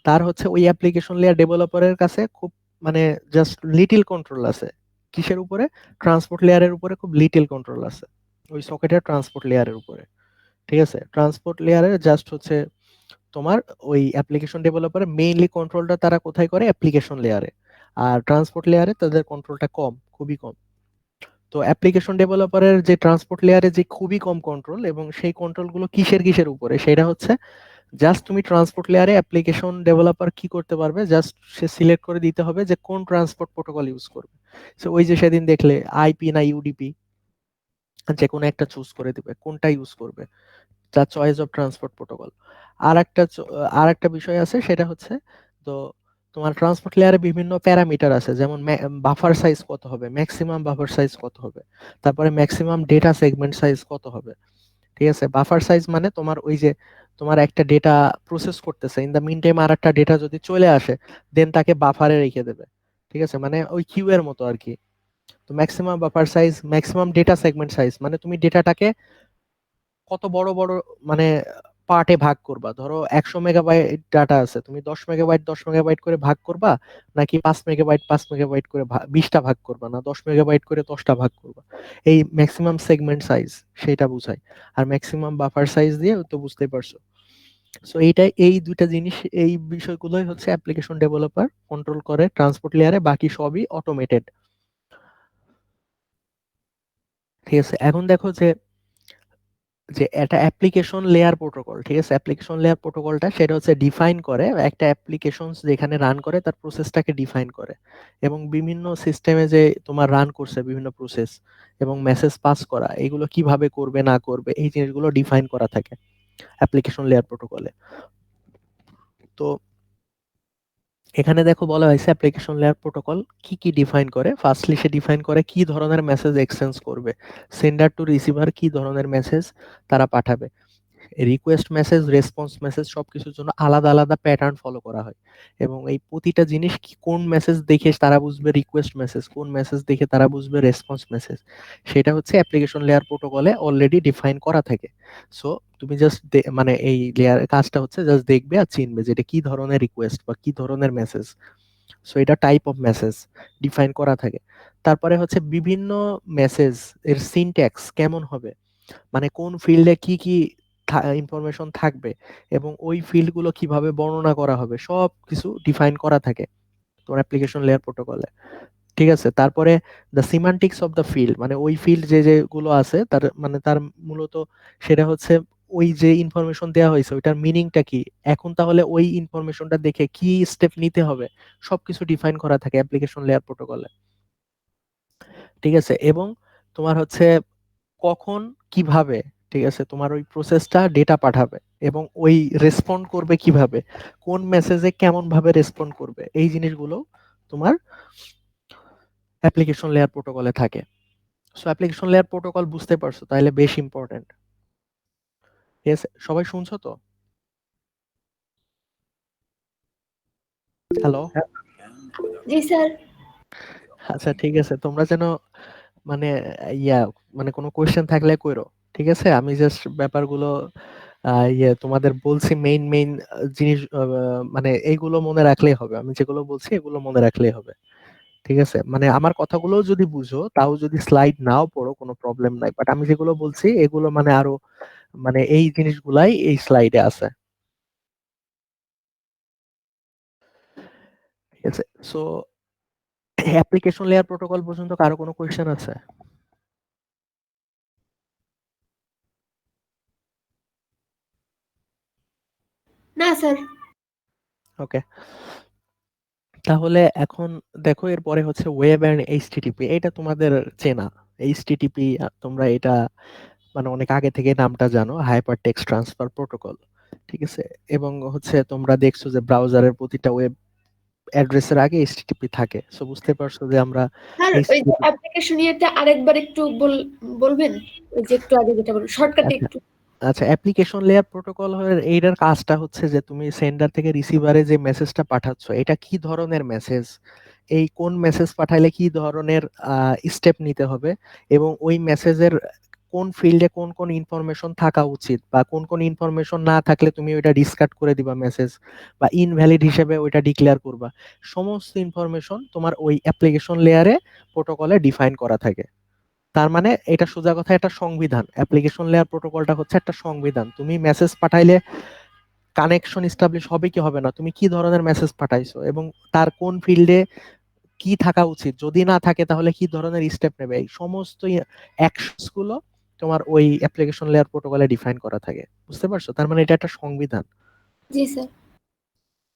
তার হচ্ছে ওই অ্যাপ্লিকেশন লেয়ার ডেভেলপারের কাছে খুব মানে জাস্ট লিটিল কন্ট্রোল আছে। কিসের উপরে? ট্রান্সপোর্ট লেয়ারের উপরে খুব লিটিল কন্ট্রোল আছে, ওই সকেটের ট্রান্সপোর্ট লেয়ারের উপরে। ঠিক আছে? ট্রান্সপোর্ট লেয়ারে জাস্ট হচ্ছে তোমার ওই অ্যাপ্লিকেশন ডেভেলপারের মেইনলি কন্ট্রোলটা তারা কোথায় করে? অ্যাপ্লিকেশন লেয়ারে। আর ট্রান্সপোর্ট লেয়ারে তাদের কন্ট্রোলটা কম, খুবই কম। তো অ্যাপ্লিকেশন ডেভেলপারের যে ট্রান্সপোর্ট লেয়ারে যে খুবই কম কন্ট্রোল, এবং সেই কন্ট্রোলগুলো কিসের কিসের উপরে? সেটা হচ্ছে জাস্ট তুমি ট্রান্সপোর্ট লেয়ারে অ্যাপ্লিকেশন ডেভেলপার কি করতে পারবে? জাস্ট সে সিলেক্ট করে দিতে হবে যে কোন ট্রান্সপোর্ট প্রোটোকল ইউজ করবে। সো ওই যে সেদিন দেখলে আইপি না ইউডিপি, যে কোনো একটা চুজ করে দিবে কোনটা ইউজ করবে, তার চয়েস অফ ট্রান্সপোর্ট প্রোটোকল। আর একটা বিষয় আছে, সেটা হচ্ছে তো তোমার ট্রান্সপোর্ট লেয়ারে বিভিন্ন প্যারামিটার আছে, যেমন বাফার সাইজ কত হবে, ম্যাক্সিমাম বাফার সাইজ কত হবে, তারপরে ম্যাক্সিমাম ডেটা সেগমেন্ট সাইজ কত হবে। ঠিক আছে? বাফার সাইজ মানে তোমার ওই যে তোমার একটা ডেটা প্রসেস করতেছে, ইন দা মিন টাইম আর একটা ডেটা যদি চলে আসে, দেন তাকে বাফারে রেখে দেবে। ঠিক আছে? মানে ওই কিউ এর মতো আর কি। তো maximum buffer size, maximum data segment size মানে তুমি ডেটাটাকে কত বড় বড় মানে পার্টে ভাগ করবা। ধরো 100 মেগাবাইট ডাটা আছে, তুমি 10 মেগাবাইট 10 মেগাবাইট করে ভাগ করবা, নাকি 5 মেগাবাইট 5 মেগাবাইট করে 20টা ভাগ করবা, না 10 মেগাবাইট করে 10টা ভাগ করবা। এই ম্যাক্সিমাম সেগমেন্ট সাইজ সেটা বুঝায়। আর ম্যাক্সিমাম বাফার সাইজ দিয়ে তো বুঝতেই পারছো। সো এইটাই, এই দুইটা জিনিস, এই বিষয়গুলোই হচ্ছে অ্যাপ্লিকেশন ডেভেলপার কন্ট্রোল করে ট্রান্সপোর্ট লেয়ারে, বাকি সবই অটোমেটেড। ঠিক আছে? এখন দেখো যে যে একটা অ্যাপ্লিকেশন লেয়ার প্রোটোকল, ঠিক আছে, অ্যাপ্লিকেশন লেয়ার প্রোটোকলটা সেটা হচ্ছে ডিফাইন করে একটা অ্যাপ্লিকেশন যেখানে রান করে তার প্রসেসটাকে ডিফাইন করে, এবং বিভিন্ন সিস্টেমে যে তোমার রান করছে বিভিন্ন প্রসেস এবং মেসেজ পাস করা, এগুলো কিভাবে করবে না করবে এই জিনিসগুলো ডিফাইন করা থাকে অ্যাপ্লিকেশন লেয়ার প্রোটোকলে। তো এখানে দেখো বলা হয়েছে অ্যাপ্লিকেশন লেয়ার প্রোটোকল কি কি ডিফাইন করে। ফার্স্টলি সে ডিফাইন করে কি ধরনের মেসেজ এক্সচেঞ্জ করবে, সেন্ডার টু রিসিভার কি ধরনের মেসেজ তারা পাঠাবে। রিকোয়েস্ট মেসেজ, রেসপন্স মেসেজ সবকিছুর জন্য আলাদা আলাদা প্যাটার্ন ফলো করা হয়, এবং এই প্রতিটা জিনিস কোন মেসেজ দেখে তারা বুঝবে রিকোয়েস্ট মেসেজ, কোন মেসেজ দেখে তারা বুঝবে রেসপন্স মেসেজ, সেটা হচ্ছে অ্যাপ্লিকেশন লেয়ার প্রোটোকলে অলরেডি ডিফাইন করা থাকে। সো তুমি জাস্ট মানে এই লেয়ার কাজটা হচ্ছে জাস্ট দেখবে আর চিনবে যে এটা কি ধরনের রিকোয়েস্ট বা কি ধরনের মেসেজ। সো এটা টাইপ অফ মেসেজ ডিফাইন করা থাকে। তারপরে হচ্ছে বিভিন্ন মেসেজ এর সিনট্যাক্স কেমন হবে, মানে কোন ফিল্ডে কি কি ইনফরমেশন থাকবে এবং ওই ফিল্ডগুলো কিভাবে বর্ণনা করা হবে, সব কিছু ডিফাইন করা থাকে তোমার অ্যাপ্লিকেশন লেয়ার প্রোটোকলে। ঠিক আছে, তারপরে দ্য সিমান্টিক্স অফ দ্য ফিল্ড, মানে ওই ফিল্ড যে যেগুলো আছে তার মানে তার মূলত সেটা হচ্ছে ওই যে ইনফরমেশন দেওয়া হয়েছে ওইটার মিনিংটা কি, এখন তাহলে ওই ইনফরমেশনটা দেখে কি স্টেপ নিতে হবে, সবকিছু ডিফাইন করা থাকে অ্যাপ্লিকেশন লেয়ার প্রোটোকলে। ঠিক আছে, এবং তোমার হচ্ছে কখন কিভাবে, ঠিক আছে, তোমার ওই প্রসেসটা ডেটা পাঠাবে এবং ওই রেসপন্ড করবে কিভাবে, কোন মেসেজে কেমন ভাবে রেসপন্ড করবে, এই জিনিসগুলো তোমার অ্যাপ্লিকেশন লেয়ার প্রোটোকলে থাকে। সো অ্যাপ্লিকেশন লেয়ার প্রোটোকল বুঝতে পারছো, তাহলে বেশ ইম্পর্টেন্ট। ঠিক আছে, সবাই শুনছো তো? হ্যালো?
জি স্যার।
আচ্ছা ঠিক আছে, তোমরা যেন মানে ইয়া মানে কোনো কোয়েশ্চেন থাকলে কইরো। ঠিক আছে, আমি জাস্ট ব্যাপারগুলো তোমাদের বলছি মেইন মেইন জিনিস, মানে এইগুলো মনে রাখলেই হবে, আমি যেগুলো বলছি এগুলো মনে রাখলেই হবে। ঠিক আছে, মানে আমার কথাগুলো যদি বুঝো, তাও যদি স্লাইড নাও পড়ো কোনো প্রবলেম নাই, বাট আমি যেগুলো বলছি এগুলো মানে আরো মানে এই জিনিসগুলাই এই স্লাইডে আছে। ঠিক আছে, সো অ্যাপ্লিকেশন লেয়ার প্রোটোকল পর্যন্ত কারো কোনো কোয়েশ্চেন আছে?
না স্যার।
ওকে, তাহলে এখন দেখো এরপরে হচ্ছে ওয়েব অ্যান্ড এইচটিটিপি, এটা তোমাদের চেনা। এইচটিটিপি তোমরা এটা মানে অনেক আগে থেকে নামটা জানো, হাইপার টেক্সট ট্রান্সফার প্রোটোকল। ঠিক আছে, এবং হচ্ছে তোমরা দেখছো যে ব্রাউজারের প্রতিটা ওয়েব অ্যাড্রেসের আগে এইচটিটিপি থাকে, সো বুঝতে পারছো যে আমরা
স্যার ওই যে
এইচটিটিপি।
অ্যাপ্লিকেশন ইয়েটা আরেকবার একটু বলবেন, ওই যে একটু আগে যেটা বলুন শর্টকাটে
আচ্ছা
একটু।
আচ্ছা, অ্যাপ্লিকেশন লেয়ার প্রোটোকল এইটার কাজটা হচ্ছে যে তুমি সেন্ডার থেকে রিসিভারে যে মেসেজটা পাঠাচ্ছ এটা কি ধরনের মেসেজ, এই কোন মেসেজ পাঠাইলে কি ধরনের স্টেপ নিতে হবে, এবং ওই মেসেজের কোন ফিল্ডে কোন কোন ইনফরমেশন থাকা উচিত, বা কোন কোন ইনফরমেশন না থাকলে তুমি ওইটা ডিসকার্ড করে দিবা মেসেজ, বা ইনভ্যালিড হিসেবে ওইটা ডিক্লেয়ার করবা, সমস্ত ইনফরমেশন তোমার ওই অ্যাপ্লিকেশন লেয়ারে প্রোটোকলে ডিফাইন করা থাকে। তার মানে এটা সোজা কথা একটা সংবিধান, অ্যাপ্লিকেশন লেয়ার প্রোটোকলটা হচ্ছে একটা সংবিধান। তুমি মেসেজ পাঠাইলে কানেকশন এস্টাবলিশ হবে কি হবে না, তুমি কি ধরনের মেসেজ পাঠাইছো এবং তার কোন ফিল্ডে কি থাকা উচিত, যদি না থাকে তাহলে কি ধরনের স্টেপ নেবে, এই সমস্ত অ্যাকশনস গুলো তোমার ওই অ্যাপ্লিকেশন লেয়ার প্রোটোকলে ডিফাইন করা থাকে। বুঝতে পারছো, তার মানে এটা একটা সংবিধান।
জি স্যার।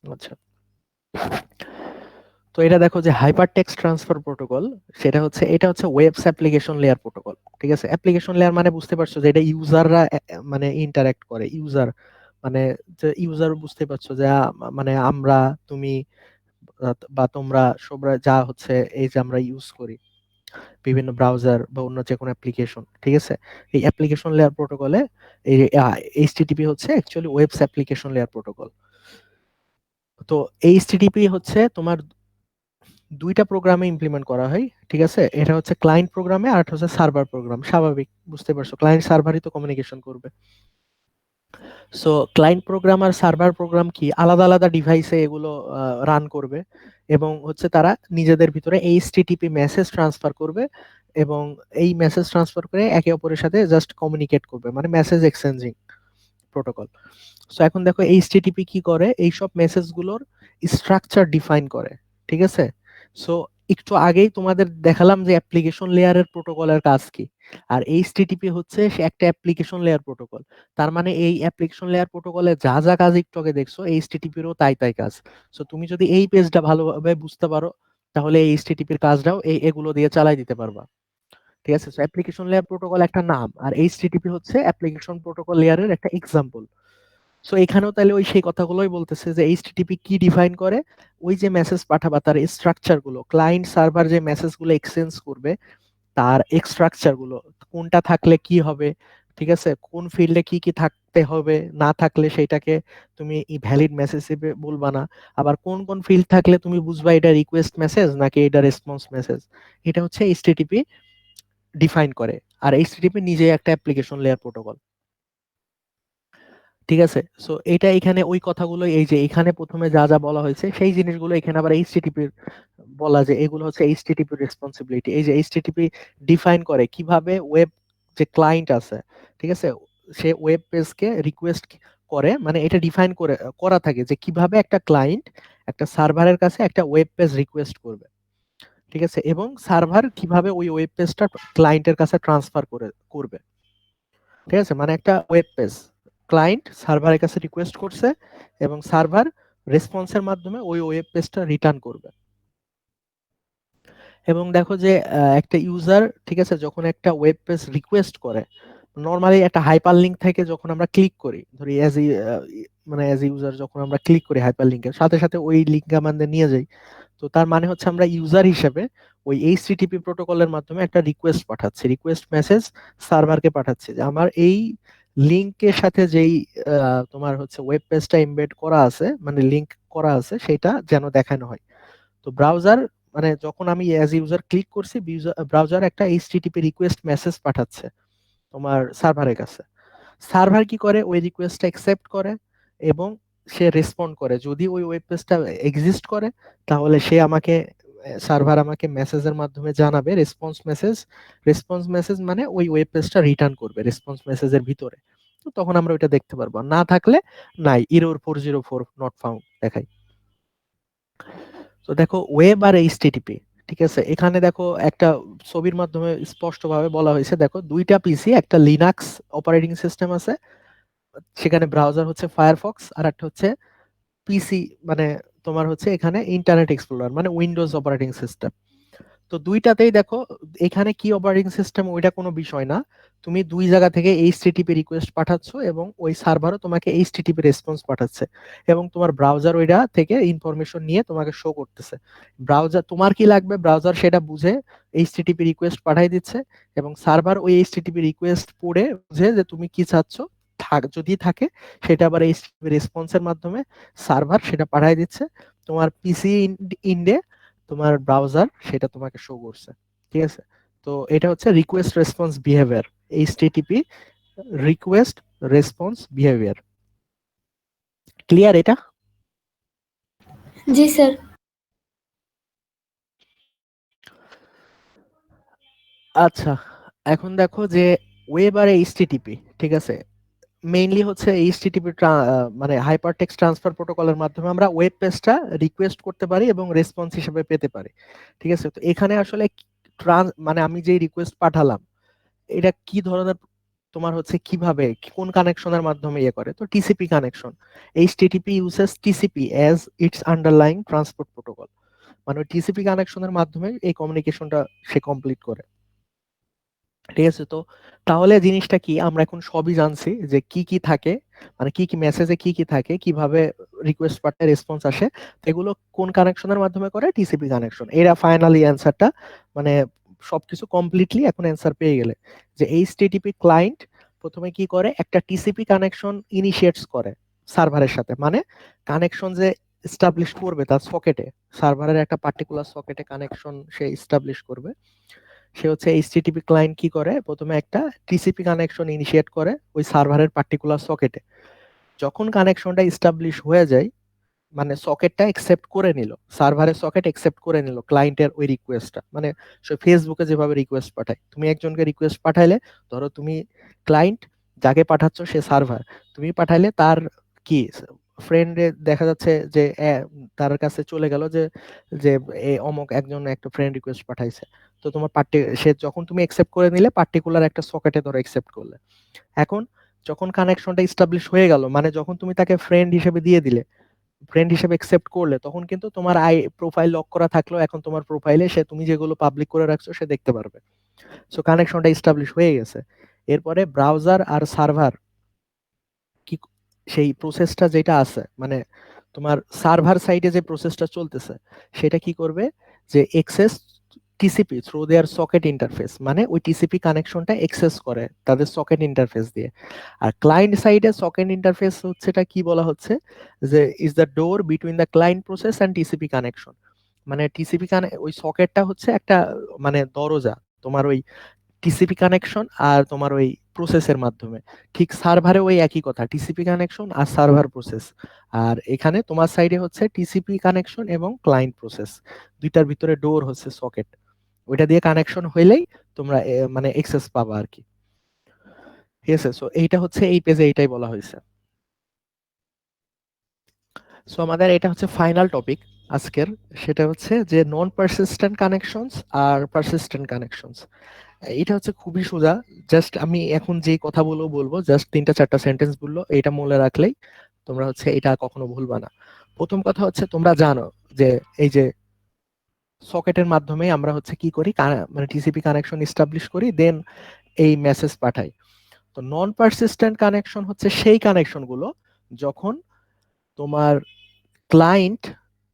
আচ্ছা, তো এটা দেখো যে হাইপার টেক্সট ট্রান্সফার প্রোটোকল, সেটা হচ্ছে এটা হচ্ছে ওয়েবস অ্যাপ্লিকেশন লেয়ার প্রোটোকল। ঠিক আছে, অ্যাপ্লিকেশন লেয়ার মানে বুঝতে পারছো যে এটা ইউজাররা মানে ইন্টারঅ্যাক্ট করে, ইউজার মানে যে ইউজার, বুঝতে পারছো যে মানে আমরা, তুমি, বা তোমরা সবরা যা হচ্ছে এই যে আমরা ইউজ করি বিভিন্ন ব্রাউজার বা অন্য যে কোনো অ্যাপ্লিকেশন। ঠিক আছে, এই অ্যাপ্লিকেশন লেয়ার প্রোটোকলে এই এইচটিটিপি হচ্ছে অ্যাকচুয়ালি ওয়েবস অ্যাপ্লিকেশন লেয়ার প্রোটোকল। তো এইচটিটিপি হচ্ছে তোমার দুইটা প্রোগ্রামে ইমপ্লিমেন্ট করা হয়। ঠিক আছে, এটা হচ্ছে ক্লায়েন্ট প্রোগ্রামে আর একটা হচ্ছে সার্ভার প্রোগ্রাম, স্বাভাবিক বুঝতে পারছো, ক্লায়েন্ট সার্ভারই তো কমিউনিকেশন করবে। সো ক্লায়েন্ট প্রোগ্রাম আর সার্ভার প্রোগ্রাম কি আলাদা আলাদা ডিভাইসে এগুলো রান করবে, এবং হচ্ছে তারা নিজেদের ভিতরে এইচটিটিপি মেসেজ ট্রান্সফার করবে, এবং এই মেসেজ ট্রান্সফার করে একে অপরের সাথে জাস্ট কমিউনিকেট করবে, মানে মেসেজ এক্সচেঞ্জিং প্রোটোকল। সো এখন দেখো এইচটিটিপি কি করে, এই সব মেসেজগুলোর স্ট্রাকচার ডিফাইন করে। ঠিক আছে, সো একটু আগেই তোমাদের দেখালাম যে অ্যাপ্লিকেশন লেয়ারের প্রোটোকলের কাজ কি, আর এইচটিটিপি হচ্ছে সে একটা অ্যাপ্লিকেশন লেয়ার প্রোটোকল। তার মানে এই অ্যাপ্লিকেশন লেয়ার প্রোটোকলে যা যা কাজ একটু আগে দেখছো এইচটিটিপিরও তাই তাই কাজ। সো তুমি যদি এই পেজটা ভালোভাবে বুঝতে পারো তাহলে এই এইচটিটিপির কাজটাও এগুলো দিয়ে চালাই দিতে পারবা। ঠিক আছে, সো অ্যাপ্লিকেশন লেয়ার প্রোটোকল একটা নাম, আর এইচটিটিপি হচ্ছে অ্যাপ্লিকেশন প্রোটোকল লেয়ারের একটা এক্সাম্পল। সো এখানেও তাহলে ওই সেই কথাগুলোই বলতেছে যে এইচটিটিপি কি ডিফাইন করে, ওই যে মেসেজ পাঠাবা তার স্ট্রাকচার গুলো, ক্লায়েন্ট সার্ভার যে মেসেজ গুলো এক্সচেঞ্জ করবে তার স্ট্রাকচার গুলো, কোনটা থাকলে কি হবে, ঠিক আছে, কোন ফিল্ডে কি কি থাকতে হবে, না থাকলে সেটাকে তুমি ভ্যালিড মেসেজ হিসেবে বলবা না, আবার কোন কোন ফিল্ড থাকলে তুমি বুঝবা এটা রিকোয়েস্ট মেসেজ নাকি এটা রেসপন্স মেসেজ, এটা হচ্ছে এইচটিটিপি ডিফাইন করে। আর এইচটিটিপি নিজে একটা অ্যাপ্লিকেশন লেয়ার প্রোটোকল, ঠিক আছে। সো এটা এখানে ওই কথাগুলো, এই যে এখানে প্রথমে যা যা বলা হয়েছে সেই জিনিসগুলো এখানে আবার এইচটিটিপি বলা, যে এগুলো হচ্ছে এইচটিটিপি রেসপন্সিবিলিটি। এই যে এইচটিটিপি ডিফাইন করে কিভাবে ওয়েব যে ক্লায়েন্ট আছে, ঠিক আছে, সে ওয়েব পেজকে রিকোয়েস্ট করে, মানে এটা ডিফাইন করে করা থাকে যে কিভাবে একটা ক্লায়েন্ট একটা সার্ভারের কাছে একটা ওয়েব পেজ রিকোয়েস্ট করবে, ঠিক আছে, এবং সার্ভার কিভাবে ওই ওয়েব পেজটা ক্লায়েন্টের কাছে ট্রান্সফার করবে, ঠিক আছে, মানে একটা ওয়েব পেজ ক্লায়েন্ট সার্ভারের কাছে রিকোয়েস্ট করছে এবং সার্ভার রেসপন্সের মাধ্যমে ওই ওয়েব পেজটা রিটার্ন করবে। এবং দেখো যে একটা ইউজার, ঠিক আছে, যখন একটা ওয়েব পেজ রিকোয়েস্ট করে, নর্মালি একটা হাইপার লিংক থেকে যখন আমরা ক্লিক করি, ধরি মানে অ্যাজ ইউজার যখন আমরা ক্লিক করি হাইপার লিংকের সাথে সাথে ওই লিংক আমাদের নিয়ে যায়, তো তার মানে হচ্ছে আমরা ইউজার হিসেবে ওই এইচটিটিপি প্রোটোকলের মাধ্যমে একটা রিকোয়েস্ট পাঠাচ্ছি, রিকোয়েস্ট মেসেজ সার্ভারকে পাঠাচ্ছি যে আমার এই লিংকের সাথে যেই তোমার হচ্ছে ওয়েব পেজটা এমবেড করা আছে, মানে লিংক করা আছে, সেটা যেন দেখানো হয়। তো ব্রাউজার, মানে যখন আমি অ্যাজ ইউজার ক্লিক করছি, ব্রাউজার একটা এইচটিটিপি রিকোয়েস্ট মেসেজ পাঠাচ্ছে তোমার সার্ভারের কাছে। সার্ভার কি করে, ওই রিকোয়েস্টটা অ্যাকসেপ্ট করে এবং সে রেসপন্ড করে, যদি ওই ওয়েব পেজটা এক্সিস্ট করে তাহলে সে আমাকে, সার্ভার আমাকে মেসেজের মাধ্যমে জানাবে রেসপন্স মেসেজ। রেসপন্স মেসেজ মানে ওই ওয়েব পেজটা রিটার্ন করবে রেসপন্স মেসেজের ভিতরে, তো তখন আমরা ওইটা দেখতে পারবো, না থাকলে নাই, ইরর 404 নট ফাউন্ড দেখাই। তো দেখো ওয়েব আর এইচটিটিপি, ঠিক আছে, এখানে দেখো একটা ছবির মাধ্যমে স্পষ্টভাবে বলা হয়েছে, দেখো দুইটা পিসি, একটা লিনাক্স অপারেটিং সিস্টেম আছে, সেখানে ব্রাউজার হচ্ছে ফায়ারফক্স, আর একটা হচ্ছে পিসি, মানে তোমার হচ্ছে এখানে ইন্টারনেট এক্সপ্লোরার মানে উইন্ডোজ অপারেটিং সিস্টেম। তো দুইটাতেই দেখো এখানে কি অপারেটিং সিস্টেম ওইটা কোনো বিষয় না, তুমি দুই জায়গা থেকে এইচটিটিপি রিকোয়েস্ট পাঠাচ্ছ এবং ওই সার্ভারও তোমাকে এইচটিটিপি রেসপন্স পাঠাচ্ছে, এবং তোমার ব্রাউজার ওইটা থেকে ইনফরমেশন নিয়ে তোমাকে শো করতেছে। ব্রাউজার তোমার কি লাগবে, ব্রাউজার সেটা বুঝে এইচটিটিপি রিকোয়েস্ট পাঠিয়ে দিচ্ছে, এবং সার্ভার ওই এইচটিটিপি রিকোয়েস্ট পড়ে বুঝে যে তুমি কি চাচ্ছ, যদি থাকে সেটা আবার এইচটিটিপি রেসপন্সের মাধ্যমে সার্ভার সেটা পাঠিয়ে দিচ্ছে তোমার পিসি ইন্ডে, তোমার ব্রাউজার সেটা তোমাকে শো করছে, ঠিক আছে। তো এটা হচ্ছে request response behaviour, HTTP request response behaviour. Clear এটা?
জি স্যার।
আচ্ছা, এখন দেখো যে ওয়েব আর এইচটিটিপি, ঠিক আছে, মেইনলি হচ্ছে এইচটিটিপি মানে হাইপার টেক্সট ট্রান্সফার প্রোটোকলের মাধ্যমে আমরা ওয়েব পেজটা রিকোয়েস্ট করতে পারি এবং রেসপন্স হিসেবে পেতে পারি, ঠিক আছে। তো এখানে আসলে মানে আমি যে রিকোয়েস্ট পাঠালাম এটা কি ধরনের, তোমার হচ্ছে কিভাবে কোন কানেকশনের মাধ্যমে ইয়ে করে, তো TCP connection. HTTP uses TCP as it's underlying transport protocol, মানে ওই টিসিপি কানেকশনের মাধ্যমে এই কমিউনিকেশনটা সে কমপ্লিট করে, ঠিক আছে। তো তাহলে জিনিসটা কি, আমরা এখন সবই জানছি যে কি কি থাকে, মানে কি কি মেসেজে কি কি থাকে, কিভাবে রিকোয়েস্ট পাঠায় রেসপন্স আসে, তো এগুলো কোন কানেকশনের মাধ্যমে করে, টিসিপি কানেকশন। এরা ফাইনালি অ্যান্সারটা, মানে সবকিছু কমপ্লিটলি এখন অ্যান্সার পেয়ে গেলে, যে এইচটিটিপি ক্লায়েন্ট প্রথমে কি করে, একটা টিসিপি কানেকশন ইনিশিয়েটস করে সার্ভারের সাথে, মানে কানেকশন যে এস্টাবলিশ করবে তার সকেটে, সার্ভারের একটা পার্টিকুলার সকেটে কানেকশন সে এস্টাবলিশ করবে, সে হচ্ছে এইচটিটিপি ক্লায়েন্ট কি করে, প্রথমে একটা টিসিপি কানেকশন ইনিশিয়েট করে ওই সার্ভারের পার্টিকুলার সকেটে। যখন কানেকশনটা এস্টাবলিশ হয়ে যায়, মানে সকেটটা একসেপ্ট করে নিল, সার্ভারের সকেট একসেপ্ট করে নিল ক্লায়েন্টের ওই রিকোয়েস্টটা, মানে সে ফেসবুকে যেভাবে রিকোয়েস্ট পাঠায়, তুমি একজনকে রিকোয়েস্ট পাঠাইলে, ধরো তুমি ক্লায়েন্ট, যাকে পাঠাচ্ছ সে সার্ভার, তুমি পাঠাইলে তার কি ফ্রেন্ডে দেখা যাচ্ছে যে তার কাছে চলে গেল যে যে অমুক একজন একটা ফ্রেন্ড রিকোয়েস্ট পাঠাইছে, তো তোমার সে যখন তুমি একসেপ্ট করে নিলে পার্টিকুলার একটা সকেটে ধরো একসেপ্ট করলে, এখন যখন কানেকশনটা এস্টাবলিশ হয়ে গেল, মানে যখন তুমি তাকে ফ্রেন্ড হিসেবে দিয়ে দিলে, ফ্রেন্ড হিসেবে অ্যাকসেপ্ট করলে, তখন কিন্তু তোমার প্রোফাইল লক করা থাকলেও এখন তোমার প্রোফাইলে সে তুমি যেগুলো পাবলিক করে রাখছো সে দেখতে পারবে। সো কানেকশনটা এস্টাবলিশ হয়ে গেছে। এরপরে ব্রাউজার আর সার্ভার কি সেই প্রসেসটা যেটা আছে, মানে তোমার সার্ভার সাইডে যে প্রসেসটা চলতেছে, সেটা কি করবে যে access TCP through their socket interface, মানে ওই টিসিপি কানেকশনটা এক্সেস করে তাদের সকেট ইন্টারফেস দিয়ে। আর ক্লায়েন্ট সাইডে সকেট ইন্টারফেস হচ্ছে, এটা কি বলা হচ্ছে যে is the door between the client process and TCP connection. মানে টিসিপি ওই সকেটটা হচ্ছে একটা মানে দরজা তোমার ওই টিসিপি কানেকশন আর তোমার ওই প্রসেসের মাধ্যমে। ঠিক সার্ভারে ওই একই কথা, টিসিপি কানেকশন আর সার্ভার প্রসেস। আর এখানে তোমার সাইডে হচ্ছে টিসিপি কানেকশন এবং ক্লায়েন্ট প্রসেস, দুইটার ভিতরে ডোর হচ্ছে সকেট। ওইটা দিয়ে কানেকশন হইলেই তোমরা মানে এক্সেস পাবা আর কি। ঠিক আছে, সো এইটা হচ্ছে এই পেজে এইটাই বলা হয়েছে। সো আমাদের এটা হচ্ছে ফাইনাল টপিক আজকের, সেটা হচ্ছে যে নন পারসিস্টেন্ট কানেকশনস আর পারসিস্টেন্ট কানেকশনস। এটা হচ্ছে খুবই সোজা, জাস্ট আমি এখন যে কথাগুলো বলবো জাস্ট 3-4টা সেন্টেন্স বললো, এটা মনে রাখলেই তোমরা হচ্ছে এটা কখনো ভুলবা না। প্রথম কথা হচ্ছে তোমরা জানো যে এই যে সকেটের মাধ্যমে আমরা হচ্ছে কি করি, মানে টিসিপি কানেকশন এস্টাবলিশ করি, দেন এই মেসেজ পাঠাই। তো নন পারসিস্টেন্ট কানেকশন হচ্ছে সেই কানেকশন গুলো যখন তোমার ক্লায়েন্ট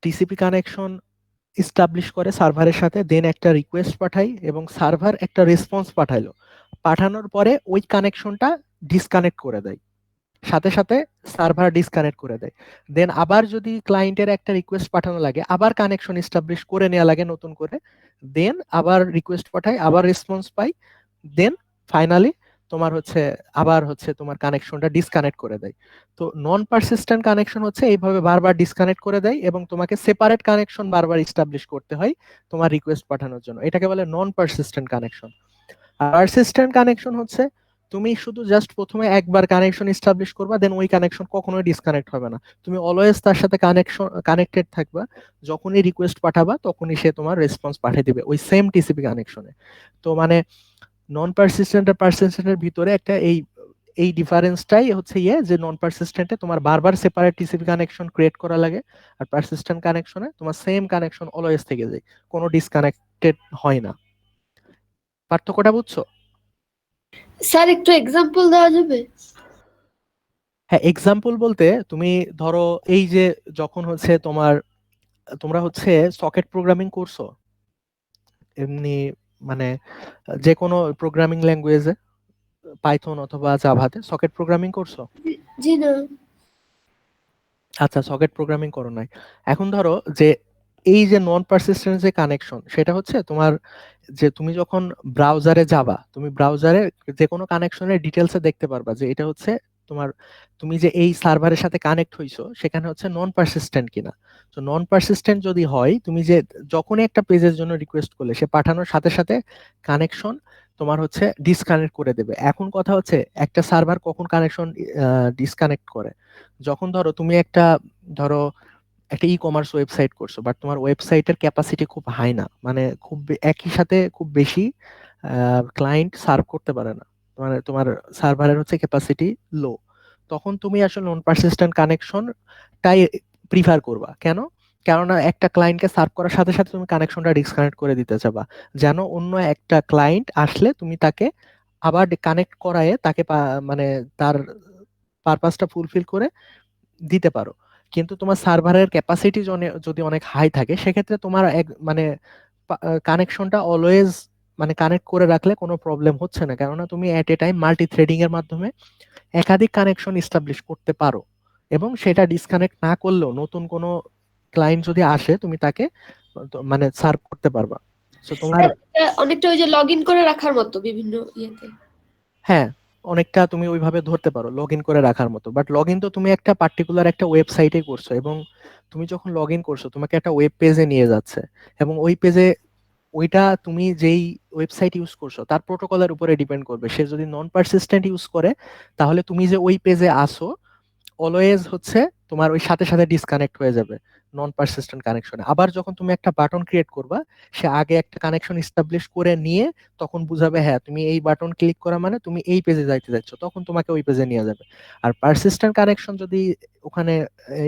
টিসিপি কানেকশন এস্টাবলিশ করে সার্ভারের সাথে, দেন একটা রিকোয়েস্ট পাঠাই এবং সার্ভার একটা রেসপন্স পাঠাইলো, পাঠানোর পরে ওই কানেকশনটা ডিসকানেক্ট করে দেয়, সাথে সাথে সার্ভার ডিসকানেক্ট করে দেয়। দেন আবার যদি ক্লায়েন্টের একটা রিকোয়েস্ট পাঠানো লাগে, আবার কানেকশন এস্টাবলিশ করে নেওয়া লাগে নতুন করে, দেন আবার রিকোয়েস্ট পাঠাই, আবার রেসপন্স পাই, দেন ফাইনালি তোমার হচ্ছে আবার হচ্ছে তোমার কানেকশনটা ডিসকানেক্ট করে দেয়। তো নন পারসিস্টেন্ট কানেকশন হচ্ছে এইভাবে বারবার ডিসকানেক্ট করে দেয় এবং তোমাকে সেপারেট কানেকশন বারবার এস্টাবলিশ করতে হয় তোমার রিকোয়েস্ট পাঠানোর জন্য, এটাকে বলে নন পারসিস্টেন্ট কানেকশন। আর পারসিস্টেন্ট কানেকশন হচ্ছে তুমি শুধু জাস্ট প্রথমে একবার কানেকশন এস্টাবলিশ করবা, দেন ওই কানেকশন কখনোই ডিসকানেক্ট হবে না, তুমি অলওয়েজ তার সাথে কানেক্টেড থাকবা, যখনই রিকোয়েস্ট পাঠাবা তখনই সে তোমার রেসপন্স পাঠিয়ে দিবে ওই সেম টিসিপি কানেকশনে। তো মানে নন পারসিস্টেন্ট আর পারসিস্টেন্টের ভিতরে একটা এই এই ডিফারেন্সটাই হচ্ছে যে নন পারসিস্টেন্টে তোমার বারবার সেপারেট টিসিপি কানেকশন ক্রিয়েট করা লাগে, আর পারসিস্টেন্ট কানেকশনে তোমার সেম কানেকশন অলওয়েজ থেকে যায়, কোনো ডিসকানেক্টেড হয় না। পার্থক্যটা বুঝছো?
স্যার একটু এক্সাম্পল দেওয়া যাবে?
হ্যাঁ, এক্সাম্পল বলতে তুমি ধরো এই যে যখন হচ্ছে তোমরা হচ্ছে সকেট প্রোগ্রামিং করছো এমনি, মানে যে কোনো প্রোগ্রামিং ল্যাঙ্গুয়েজে, পাইথন অথবা জাভাতে সকেট প্রোগ্রামিং করছো?
জি না।
আচ্ছা, সকেট প্রোগ্রামিং করো নাই। এখন ধরো যে এই যে নন পারসিস্টেন্ট যে কানেকশন, সেটা হচ্ছে তোমার যে তুমি যখন ব্রাউজারে যাবা, তুমি ব্রাউজারে যে কোনো কানেকশনের ডিটেলসে দেখতে পারবা যে এটা হচ্ছে তোমার, তুমি যে এই সার্ভারের সাথে কানেক্ট হইছো সেখানে হচ্ছে নন পারসিস্টেন্ট কিনা। তো নন পারসিস্টেন্ট যদি হয়, তুমি যে যখনই একটা পেজের জন্য রিকোয়েস্ট করলে সে পাঠানোর সাথে সাথে কানেকশন তোমার হচ্ছে ডিসকানেক্ট করে দেবে। এখন কথা হচ্ছে একটা সার্ভার কখন কানেকশন ডিসকানেক্ট করে, যখন ধরো একটা ই কমার্স ওয়েবসাইট করছো, বাট তোমার ওয়েবসাইটের ক্যাপাসিটি খুব হাই না, মানে একই সাথে খুব বেশি ক্লায়েন্ট সার্ভ করতে পারে না, মানে তোমার সার্ভারের হচ্ছে ক্যাপাসিটি লো, তখন তুমি আসলে নন পারসিস্টেন্ট কানেকশনটাই প্রিফার করবা। কেন? কেননা একটা ক্লায়েন্টকে সার্ভ করার সাথে সাথে তুমি কানেকশনটা ডিসকানেক্ট করে দিতে চাবা, যেন অন্য একটা ক্লায়েন্ট আসলে তুমি তাকে আবার কানেক্ট করায়ে তাকে মানে তার পারপাসটা ফুলফিল করে দিতে পারো। কিন্তু তোমার সার্ভারের ক্যাপাসিটি যদি অনেক হাই থাকে, সেক্ষেত্রে তোমার মানে কানেকশনটা অলওয়েজ মানে কানেক্ট করে রাখলে কোনো প্রবলেম হচ্ছে না, কেননা তুমি এট এ টাইম মাল্টি থ্রেডিং এর মাধ্যমে একাধিক কানেকশন এস্টাবলিশ করতে পারো, এবং সেটা ডিসকানেক্ট না করলেও নতুন কোনো ক্লায়েন্ট যদি আসে তুমি তাকে মানে সার্ভ করতে পারবা। সো তোমার
স্যার এটা অনেকটা ওই যে লগ ইন করে রাখার মতো বিভিন্ন ইয়েতে।
হ্যাঁ, অনেকটা তুমি ওইভাবে ধরতে পারো লগ ইন করে রাখার মতো, বাট লগ ইন তো তুমি একটা পার্টিকুলার একটা ওয়েবসাইটে করছো, এবং তুমি যখন লগ ইন করছো তোমাকে একটা ওয়েব পেজে নিয়ে যাচ্ছে, এবং ওই পেজে ওইটা তুমি যেই ওয়েবসাইট ইউজ করছো তার প্রোটোকলের উপরে ডিপেন্ড করবে। সে যদি নন পারসিস্টেন্ট ইউজ করে, তাহলে তুমি যে ওই পেজে আসো অলওয়েজ হচ্ছে তোমার ওই সাথে সাথে ডিসকানেক্ট হয়ে যাবে নন পারসিস্টেন্ট কানেকশনে। আবার যখন তুমি একটা বাটন ক্রিয়েট করবা, সে আগে একটা কানেকশন এস্টাবলিশ করে নিয়ে তখন বুঝাবে হ্যাঁ তুমি এই বাটন ক্লিক করা মানে তুমি এই পেজে যাইতে যাচ্ছ, তখন তোমাকে ওই পেজে নিয়ে যাবে। আর পারসিস্টেন্ট কানেকশন যদি ওখানে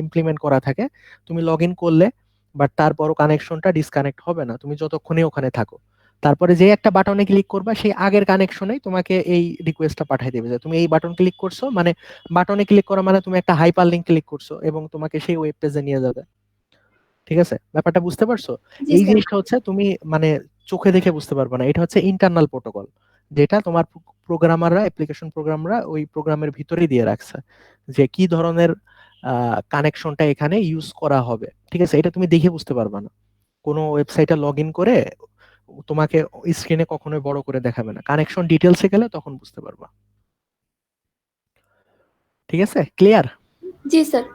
ইমপ্লিমেন্ট করা থাকে, তুমি লগ ইন করলে বাট তারপরও কানেকশনটা ডিসকানেক্ট হবে না তুমি যতক্ষণই ওখানে থাকো। তারপরে যে একটা বাটনে ক্লিক করবা সেই আগের কানেকশনেই তোমাকে এই রিকোয়েস্টটা পাঠিয়ে দেবে যে তুমি এই বাটন ক্লিক করছো, মানে বাটনে ক্লিক করা মানে তুমি একটা হাইপার লিংক ক্লিক করছো এবং তোমাকে সেই ওয়েব পেজে নিয়ে যাবে। ঠিক আছে, ব্যাপারটা বুঝতে পারছো?
জি
এই
স্যার।
জিনিসটা হচ্ছে তুমি মানে চোখে দেখে বুঝতে পারবে না, এটা হচ্ছে ইন্টারনাল প্রোটোকল, যেটা তোমার প্রোগ্রামাররা, অ্যাপ্লিকেশন প্রোগ্রামরা ওই প্রোগ্রামের ভিতরেই দিয়ে রাখছে যে কি ধরনের কানেকশনটা এখানে ইউজ করা হবে। ঠিক আছে, এটা তুমি দেখে বুঝতে পারবে না, কোনো ওয়েবসাইটে লগ ইন করে তোমাকে স্ক্রিনে কখনোই বড় করে দেখাবে না, কানেকশন ডিটেলসে গেলে তখন বুঝতে পারবা। ঠিক আছে, ক্লিয়ার?
জি স্যার।